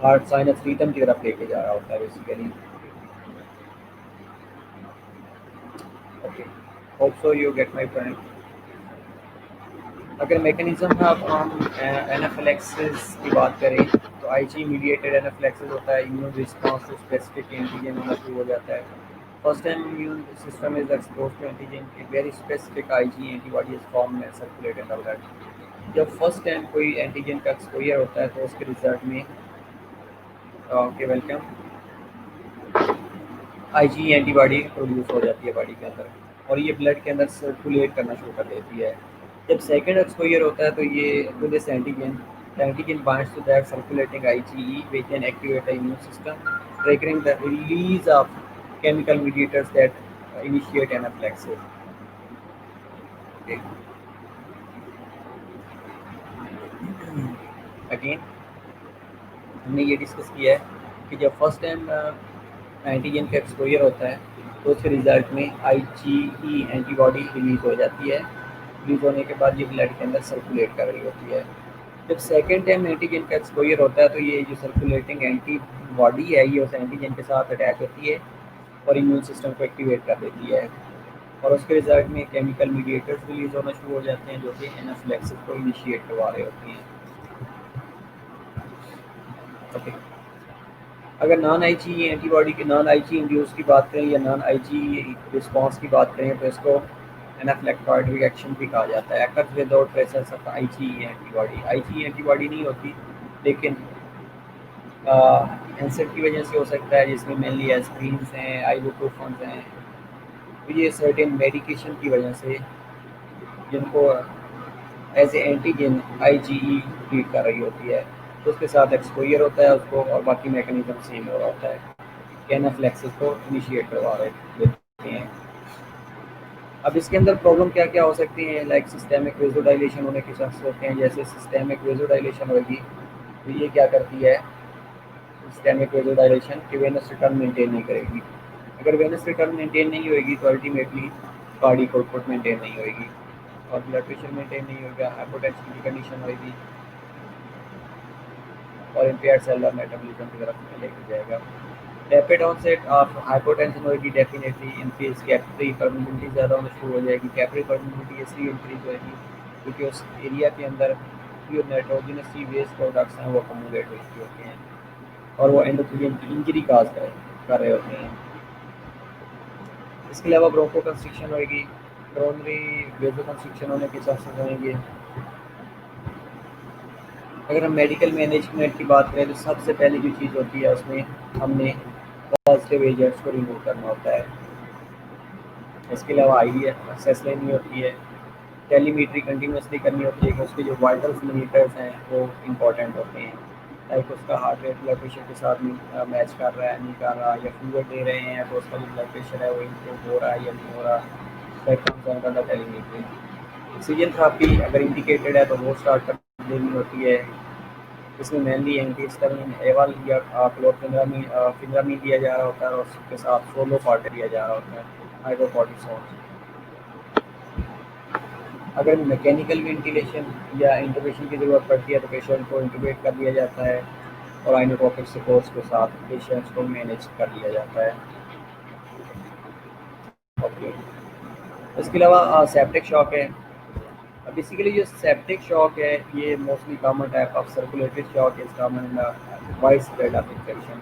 हार्ट साइनस रिदम की तरफ लेके जा रहा होता है basically. Okay, hope so you get my point. अगर मैकेनिज्म अब हम एनाफिलैक्सिस की बात करें तो आईजी मीडिएटेड एनाफिलैक्सिस होता है, immune response to specific antigen होना शुरू हो जाता है। First time immune system is expose to antigen, a very specific Ig antibody is form and circulate in the blood. जब फर्स्ट टाइम कोई एंटीजन का एक्सपोजर होता है तो उसके रिजल्ट में okay welcome Ig antibody produce हो जाती है बॉडी के अंदर और ये ब्लड के अंदर सर्कुलेट करना शुरू कर देती है। जब सेकेंड एक्सपोजर होता है तो ये with this antigen, the antigen binds to that circulating IgE which can activate the immune system, triggering the release of chemical mediators that initiate anaphylaxis. Okay. Again, हमने ये डिस्कस किया है कि जब फर्स्ट टाइम एंटीजन का exposure होता है तो उसके रिजल्ट में IgE एंटीबॉडी रिलीज हो जाती है। रिलीज होने के बाद ये ब्लड के अंदर सर्कुलेट कर रही होती है। जब सेकेंड टाइम एंटीजन का एक्सपोजर होता है तो ये जो सर्कुलेटिंग एंटीबॉडी है ये उस एंटीजन के साथ अटैच होती है और इम्यून सिस्टम को एक्टिवेट कर देती है और उसके रिजल्ट में केमिकल मीडिएटर्स रिलीज होना शुरू हो जाते हैं जो कि एनाफिलैक्सिस को इनिशिएट करवा रहे होते हैं। ओके, अगर नॉन आईजी एंटीबॉडी की नॉन आईजी इंड्यूस की बात करें या नॉन आईजी रिस्पांस की बात करें तो इसको एनाफ्लेक्टॉइड रिएक्शन भी कहा जाता है। Occurs without presence of IG antibody, IG antibody नहीं होती लेकिन एंसेट की वजह से हो सकता है जिसमें मेनली एस्प्रिन हैं, आइबुप्रोफेन हैं, तो ये सर्टेन मेडिकेशन की वजह से जिनको as a antigen IgE treat कर रही होती है तो उसके साथ एक्सपोजर होता है उसको और बाकी मैकेनिज्म सेम हो रहा होता है कि एनाफ्लेक्सिस को इनिशिएट करवा रहे देते हैं। अब इसके अंदर प्रॉब्लम क्या क्या हो सकती हैं, लाइक सिस्टेमिक वेजोडाइलेशन होने के चांसेस होते हैं। जैसे सिस्टेमिक वेजोडाइलेशन होगी तो ये क्या करती है, सिस्टेमिक वेजोडाइलेशन की वेनस रिटर्न मेंटेन नहीं करेगी। अगर वेनस रिटर्न मेंटेन नहीं होगी तो अल्टीमेटली कार्डियक आउटपुट मेंटेन नहीं होगी और ब्लड प्रेशर मेंटेन नहीं होगा, हाइपोटेंशन की कंडीशन होगी और इम्पेयर्ड सेलुलर मेटाबॉलिज्म की तरफ लेकर जाएगा। रैपिड ऑनसेट ऑफ हाइपोटेंशन होगी डेफिनेटली, इनकेस कैपिलरी परमिबिलिटी ज़्यादा होना शुरू हो जाएगी। कैपिलरी परमिबिलिटी इसलिए इंक्रीज होगी क्योंकि उस एरिया के अंदर जो नाइट्रोजनस सी वेस्ट प्रोडक्ट्स हैं वो अकोमोडेट हो चुके होते हैं और वो एंडोथेलियम की इंजरी काज कर रहे होते हैं। इसके अलावा ब्रोंको कंस्ट्रिक्शन होगी, कोरोनरी वेजो कंस्ट्रिक्शन होने के चांसेस होंगे। अगर हम मेडिकल मैनेजमेंट की बात करें तो सबसे पहली जो चीज़ होती है उसमें हमने पॉजिटिव एजेंट्स को रिमूव करना होता है। इसके अलावा IVF एक्सेस लेनी होती है, टेलीमीट्री कंटिन्यूसली करनी होती है कि उसके जो वाइटल मीटर्स हैं वो इम्पोर्टेंट होते हैं। लाइक उसका हार्ट रेट ब्लड प्रेशर के साथ मैच कर रहा है नहीं कर रहा, या फीवर दे रहे हैं तो उसका जो ब्लड प्रेशर है वो इम्प्रूव हो रहा है या नहीं हो रहा, टेलीमेट्री। ऑक्सीजन थेरेपी अगर इंडिकेटेड है तो वो स्टार्ट कर देनी होती है। इसमें मेनली एंटीहिस्टामिन एवल या क्लोरफेनिरामिन फिनरामिन दिया जा रहा होता है और उसके साथ सोलो पार्ट दिया जा रहा होता है हाइड्रोकॉर्टिसोन। अगर मैकेनिकल वेंटिलेशन या इंटुबेशन की ज़रूरत पड़ती है तो पेशेंट को इंटुबेट कर दिया जाता है और आइनोट्रोपिक सपोर्ट्स के साथ पेशेंट्स को मैनेज कर लिया जाता है। ओके, इसके अलावा सेप्टिक शॉक है। बेसिकली जो सेप्टिक शॉक है ये mostly common type of circulatory shock is common in wide spread of infection.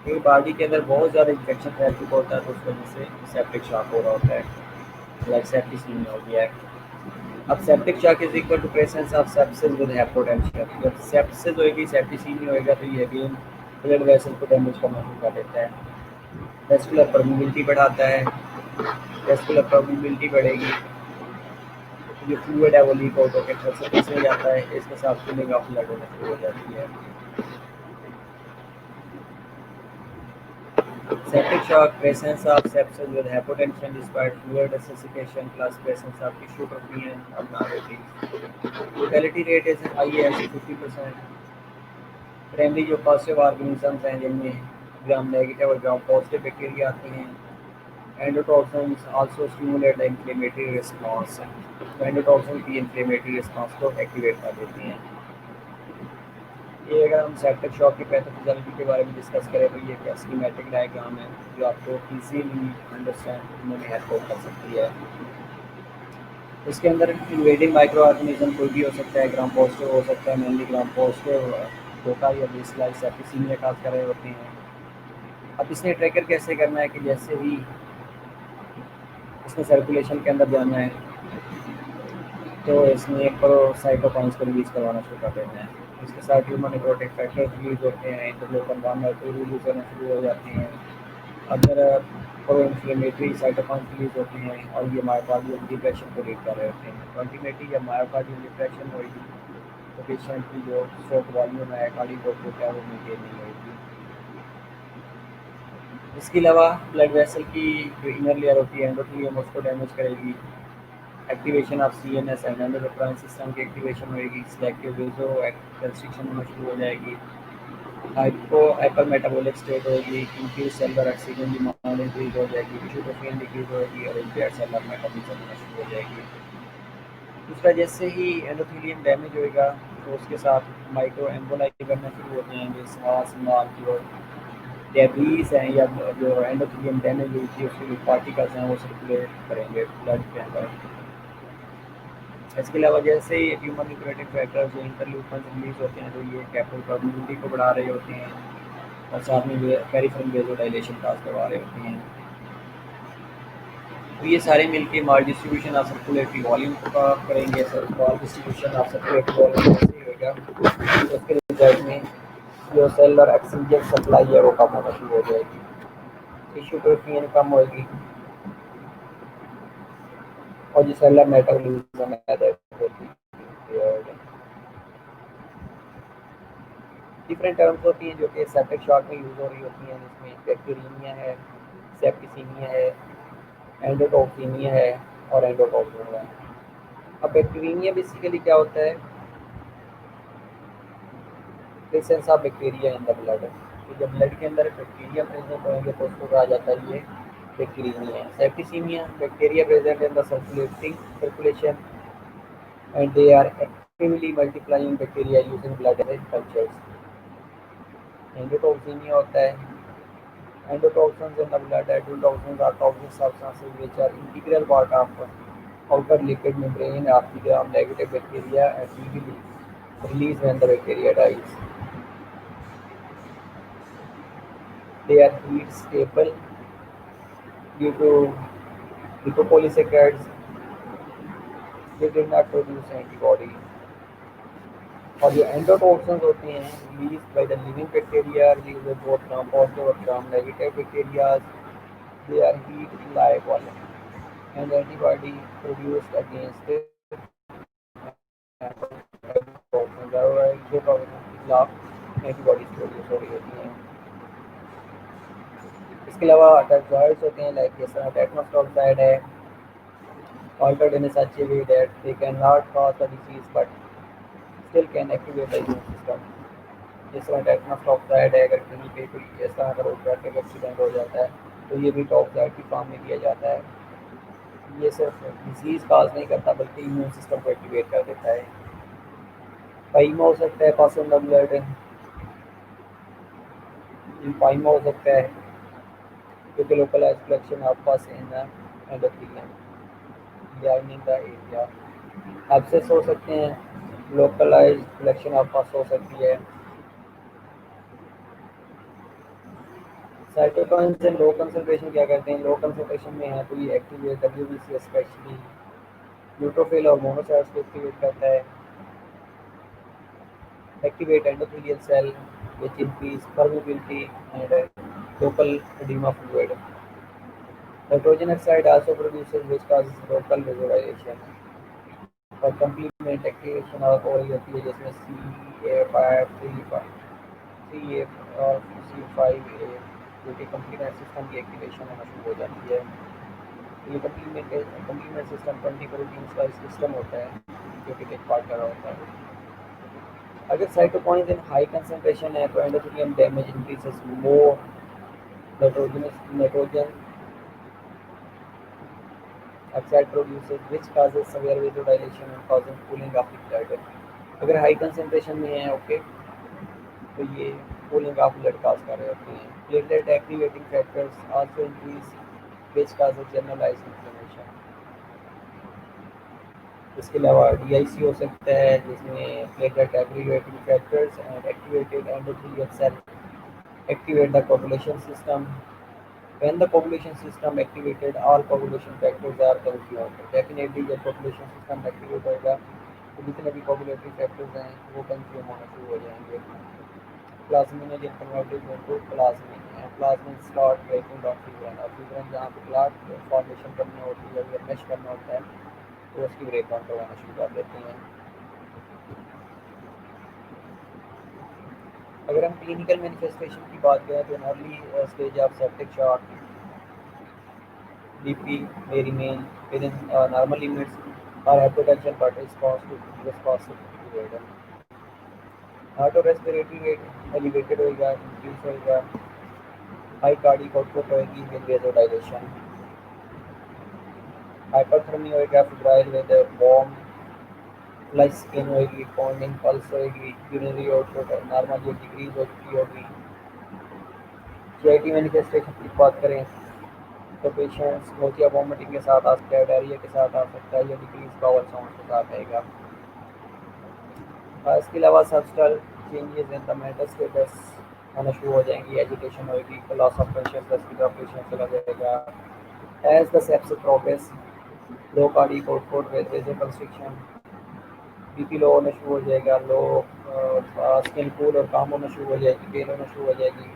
ये बॉडी के अंदर बहुत ज़्यादा इन्फेक्शन फैल चुका होता है तो उस वजह से सेप्टिक शॉक हो रहा होता है, लाइक सेप्टिसीमिया हो गया है। अब septic shock is equal to presence of sepsis with hypotension. जब सेप्सिस होगी सेप्टिसीमिया होएगा तो ये अगेन ब्लड वेसल को डैमेज करना शुरू कर देता है, वेस्कुलर परमिबिलिटी बढ़ाता है। वेस्कुलर परमिबिलिटी बढ़ेगी तो जो फ्लूइड है वो लीक आउट होकर सर्फेस में जाता है, इसके साथ फिलिंग ऑफ ब्लड होना शुरू हो जाती है। Septic shock, presence of sepsis with hypotension despite fluid resuscitation plus presence of tissue trophine and abnormalities. Mortality rate is high as 50%. Primary जो पॉजिटिव ऑर्गेनिजम्स हैं जिनमें ग्राम नेगेटिव और ग्राम पॉजिटिव बैक्टीरिया आते हैं। Endotoxins also stimulate the inflammatory response. तो endotoxin की inflammatory response को activate कर देती हैं। ये अगर हम सेप्टिक शॉक की पैथोफिजियोलॉजी के बारे में डिस्कस करें तो ये एक स्कीमेटिक डायग्राम है जो आपको इजीली अंडरस्टैंड करने में हेल्प कर सकती है। इसके अंदर इन्वेडिंग माइक्रो ऑर्गेनिज्म कोई भी हो सकता है, ग्राम पॉजिटिव हो सकता है, मेनली ग्राम पॉजिटिव होता या बेसलाइज सेप्टिसीमिया काज कर रहे होते हैं। अब इसने ट्रैकर कैसे करना है कि जैसे ही इसमें सर्कुलेशन के अंदर जाना है तो इसमें एक साइटोकाइंस को रिलीज करवाना शुरू कर देना है। इसके साथ ह्यूमन नेक्रोटिक फैक्टर्स रिलीज होते हैं, इंटरलोकन 1 और 2 रिलीज होना शुरू हो जाते हैं। Other pro inflammatory cytokines release होते हैं और ये मायोकार्डियल डिप्रेशन को लीड कर रहे होते हैं। अल्टीमेटली जब मायोकार्डियल डिप्रेशन होगी तो पेशेंट की जो स्ट्रोक वॉल्यूम है, कार्डियक आउटपुट है वो मेंटेन नहीं होगी। इसके अलावा ब्लड वेसल की जो इनर लेयर होती है एंडोथेलियम उसको डैमेज करेगी। Activation of CNS and endocrine system की एक्टिवेशन होगी, सिलेक्टिव वेजो कंस्ट्रिक्शन होना शुरू हो जाएगी। हाइपर मेटाबॉलिक स्टेट होगी, increase cellular oxygen demand increase हो जाएगी, टिश्यू ट्रोफिन डिक्रीज होगी और इम्पेयर्ड सेलुलर मेटाबॉलिज्म होना शुरू हो जाएगी। दूसरा, जैसे ही एंडोथेलियम डैमेज होएगा तो उसके साथ माइक्रो एम्बोलाई करना शुरू हो जाएंगे। सांस नाल की और डेब्रीज हैं या जो एंडोथेलियम डैमेज हुई थी उसके जो पार्टिकल्स हैं वो सर्कुलेट करेंगे ब्लड के अंदर। इसके अलावा जैसे ही ह्यूमन न्यूक्लियोटाइड फैक्टर्स जो इंटरल्यूकन रिलीज होते हैं तो ये कैपिलरी परमिबिलिटी को बढ़ा रहे होते हैं और साथ में पेरिफेरल वेसोडाइलेशन काज करवा रहे होते हैं। तो ये सारे मिलके माल डिस्ट्रीब्यूशन ऑफ सर्कुलेटरी वॉल्यूम को करेंगे। Sir mall distribution of circulatory volume कैसे होगा तो उसके रिजल्ट में जो सेलुलर ऑक्सीजन सप्लाई है वो कम होना शुरू हो जाएगी, टिश्यू प्रोटीन कम होगी और जो सेलुलर मेटाबॉलिज्म है डिफरेंट टर्म्स होती हैं जो कि सेप्टिक शॉक में यूज़ हो रही होती हैं, जिसमें बैक्टीरियमिया है, सेप्टिसीमिया है, एंडोटॉक्सिमिया है और एंडोटॉक्सिन है। अब बैक्टीरियमिया बेसिकली क्या होता है, presence of bacteria in the blood. तो जब ब्लड के अंदर बैक्टीरिया प्रेजेंट होंगे तो उसको कहा जाता है ये बैक्टीरियमिया है। Septicaemia bacteria present in the circulation and they are actively multiplying bacteria using blood as cultures. Endotoxaemia होता है endotoxins in the blood. Endotoxins are toxic substances which are integral part of outer lipid membrane of the gram-negative bacteria and easily released when the bacteria dies. They are heat stable due to lipopolysaccharides. They did not produce antibody. और जो endotoxins होते हैं release by the living bacteria, release by both gram positive और gram negative bacteria, they are heat liable and antibody produced against it. Antibodies produce हो रही होती हैं। इसके अलावा ड्रग्स होते हैं लाइक जिस तरह टेटनस टॉक्साइड है altered in such a way that they cannot cause the disease but still can activate the immune system. जिस तरह टेटनस टॉक्साइड है, अगर कहीं पे कोई ऐसा अगर रोड ट्रैफिक एक्सीडेंट हो जाता है तो ये भी टॉक्साइड की फॉर्म में दिया जाता है। ये सिर्फ डिजीज़ काज नहीं करता बल्कि इम्यून सिस्टम को एक्टिवेट कर देता है। पाइमा हो सकता है पास ऑन द ब्लड, पाइमा हो सकता है क्योंकि localise collection of pass in the endothelium या इन द एरिया। एब्सेस हो सकते हैं, लोकलाइज कलेक्शन ऑफ पास हो सकती है। साइटोकाइंस लो कंसंट्रेशन क्या करते हैं, लो कंसंट्रेशन में है तो ये एक्टिवेट डब्ल्यूबीसी स्पेशली न्यूट्रोफिल और मोनोसाइट्स को एक्टिवेट करता है, activate endothelial cell which increase permeability and local edema fluid. Nitrogen oxide also produces which causes local vasodilation और complement activation और हो रही होती है जिसमें CA और C5A जो कि कंप्लीमेंट सिस्टम की एक्टिवेशन होना शुरू हो जाती है। ये कंप्लीमेंट सिस्टम 20 प्रोटीन्स का सिस्टम होता है जो कि टेक पार्ट कर रहा होता है। अगर साइटोकाइंस इन हाई कंसंट्रेशन है तो endothelium damage increases more nitrogen oxide produces which causes severe vasodilation and causing cooling of the blood. अगर हाई कंसंट्रेशन में है ओके तो ये कूलिंग ऑफ ब्लड काज कर रहे होते हैं। Platelet activating factors also increase which causes generalized inflammation. इसके अलावा डीआईसी हो सकता है जिसमें platelet activating factors and activated endothelial cell activate the coagulation system. When the coagulation system activated, all coagulation factors are consumed. Definitely जब coagulation system activate होगा तो जितने भी coagulatory factors हैं वो कंज्यूम होना शुरू हो जाएंगे। Plasminogen converted into plasmin and plasmin start breaking down fibrin और fibrin जहाँ पे clot formation करनी होती है या mesh करना होता है तो उसकी ब्रेक डाउन करवाना शुरू कर देते हैं। अगर हम क्लिनिकल मैनिफेस्टेशन की बात करें तो early stage of septic shock BP may remain within normal limits or hypotension but responsive to it. Heart और respiratory rate elevated होएगा, increase होएगा, high cardiac output होएगी with vasodilation. Hyperthermia होएगा, febrile with warm light skin होएगी, pounding pulse होएगी, urinary output normal या decrease होगी। GIT manifestation की बात करें तो पेशेंट्स नोजिया वॉमिटिंग के साथ आ सकता है, डायरिया के साथ आ सकता है या डिक्रीज बाउल साउंड के साथ आएगा। इसके अलावा subtle changes in the mental status होना शुरू हो जाएंगी, एजुकेशन होगी, लॉस ऑफ कॉन्शियसनेस की तरफ पेशेंट चला जाएगा। As the sepsis progress low cardiac output with vasoconstriction, BP low होना शुरू हो जाएगा, लो स्किन कूल और काम होना शुरू हो जाएगी, पेन होना शुरू हो जाएगी।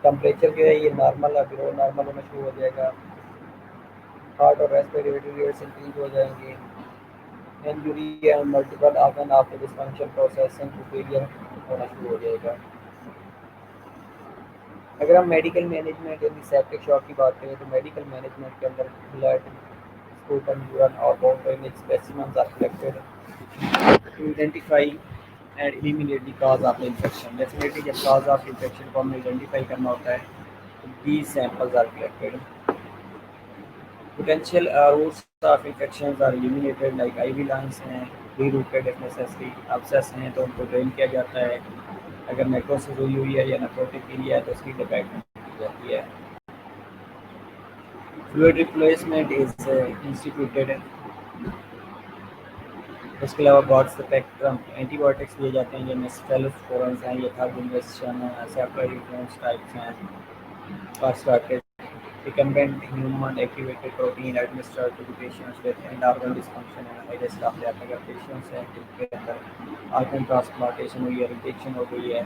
टेम्परेचर जो है ये नॉर्मल है बिलो नॉर्मल होना शुरू हो जाएगा। हार्ट और रेस्पिरेटरी रेट्स इंक्रीज हो जाएंगे। Injury and multiple organ after dysfunction processing failure होना शुरू हो जाएगा। अगर हम मेडिकल मैनेजमेंट यानी सेप्टिक शॉक की बात करें तो मेडिकल मैनेजमेंट के अंदर ब्लड, स्पूटम, यूरिन और bone drainage specimens are collected to identify and eliminate the cause of infection. Definitely जब कॉज ऑफ इन्फेक्शन को हमें आइडेंटिफाई करना होता है तो these samples are collected. Potential routes of infections are eliminated like IV lines हैं, rerouted if necessary, abscess हैं तो उनको ड्रेन किया जाता है। अगर नेक्रोसिस हुई है या नेक्रोटिक एरिया है तो उसकी डिपेंडेंट की जाती है। Fluid replacement is instituted. इसके अलावा ब्रॉड स्पेक्ट्रम एंटीबायोटिक्स दिए जाते हैं जिनमें सेफलोस्पोरिन्स हैं, यथार्जिनेशन है, सेफ्लोरिडोन्स टाइप्स हैं और started recombinant human activated protein administered to the patients with end organ dysfunction and high risk of death। अगर patients हैं जिनके अंदर organ transplantation हुई है, rejection हो गई है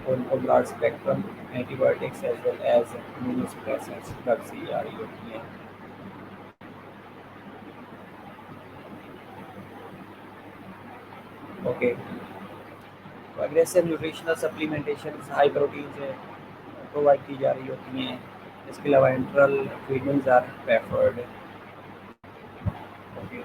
तो उनको broad spectrum antibiotics as well as immunosuppressants drugs दी जा रही होती हैं। Okay aggressive nutritional supplementation high protein से प्रोवाइड की जा रही होती हैं। इसके अलावा enteral treatments are preferred. Okay.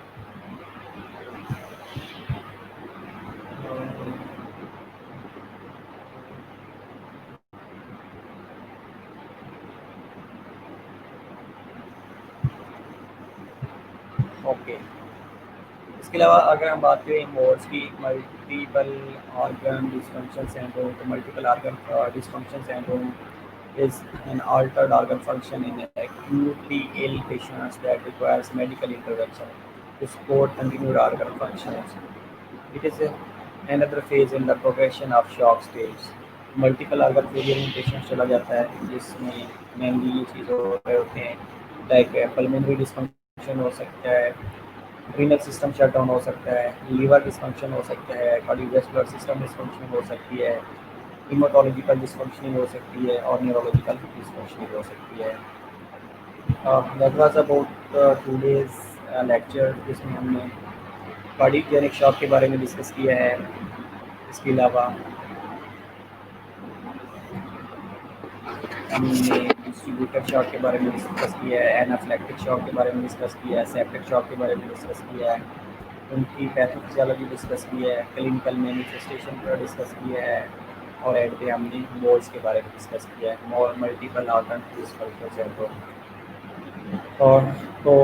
Okay, इसके अलावा अगर हम बात करें मोड्स की, मल्टीपल ऑर्गन डिसफंक्शन सिंड्रोम, तो multiple organ dysfunction syndrome is an altered organ function in acutely ill patients that requires medical intervention to support continued organ functions. It is another phase in the progression of shock stage. Multiple organ failure में patient चला जाता है जिसमें mainly ये चीज़ हो रहे होते हैं, लाइक पल्मोनरी डिस्फंक्शन हो सकता है, रीनल सिस्टम शट डाउन हो सकता है, लीवर डिस्फंक्शन हो सकता है, कार्डियोवैस्कुलर सिस्टम डिस्फंक्शन हो सकती है, हीमाटोलॉजिकल डिस्फंक्शनिंग हो सकती है और न्यूरोलॉजिकल डिस्फंक्शनिंग हो सकती है। That was about today's lecture, जिसमें हमने कार्डियोजेनिक शॉक के बारे में डिस्कस किया है। इसके अलावा हमने डिस्ट्रीब्यूटेड शॉक के बारे में डिस्कस किया है, एनाफ्लेक्टिक शॉक के बारे में डिस्कस किया है, सेप्टिक शॉक के बारे में डिस्कस किया है, उनकी पैथोफिजियोलॉजी डिस्कस किया है, क्लिनिकल मैनिफेस्टेशन पर डिस्कस किया है, और एंड पे हमने मोड्स के बारे में डिस्कस किया है, मोर मल्टीपल ऑर्गन डिसफंक्शन सिंड्रोम। और तो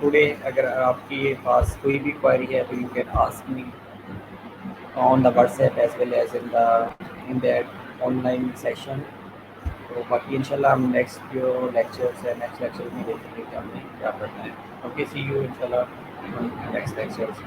टुडे अगर आपके पास कोई भी क्वेरी है तो you can ask me on the WhatsApp as well as in that online session. तो बाकी इंशाल्लाह हम नेक्स्ट जो लेक्चर्स है, नेक्स्ट लेक्चर में देखेंगे कि हमने क्या करना है। ओके, सी यू इंशाल्लाह नेक्स्ट लेक्चर्स।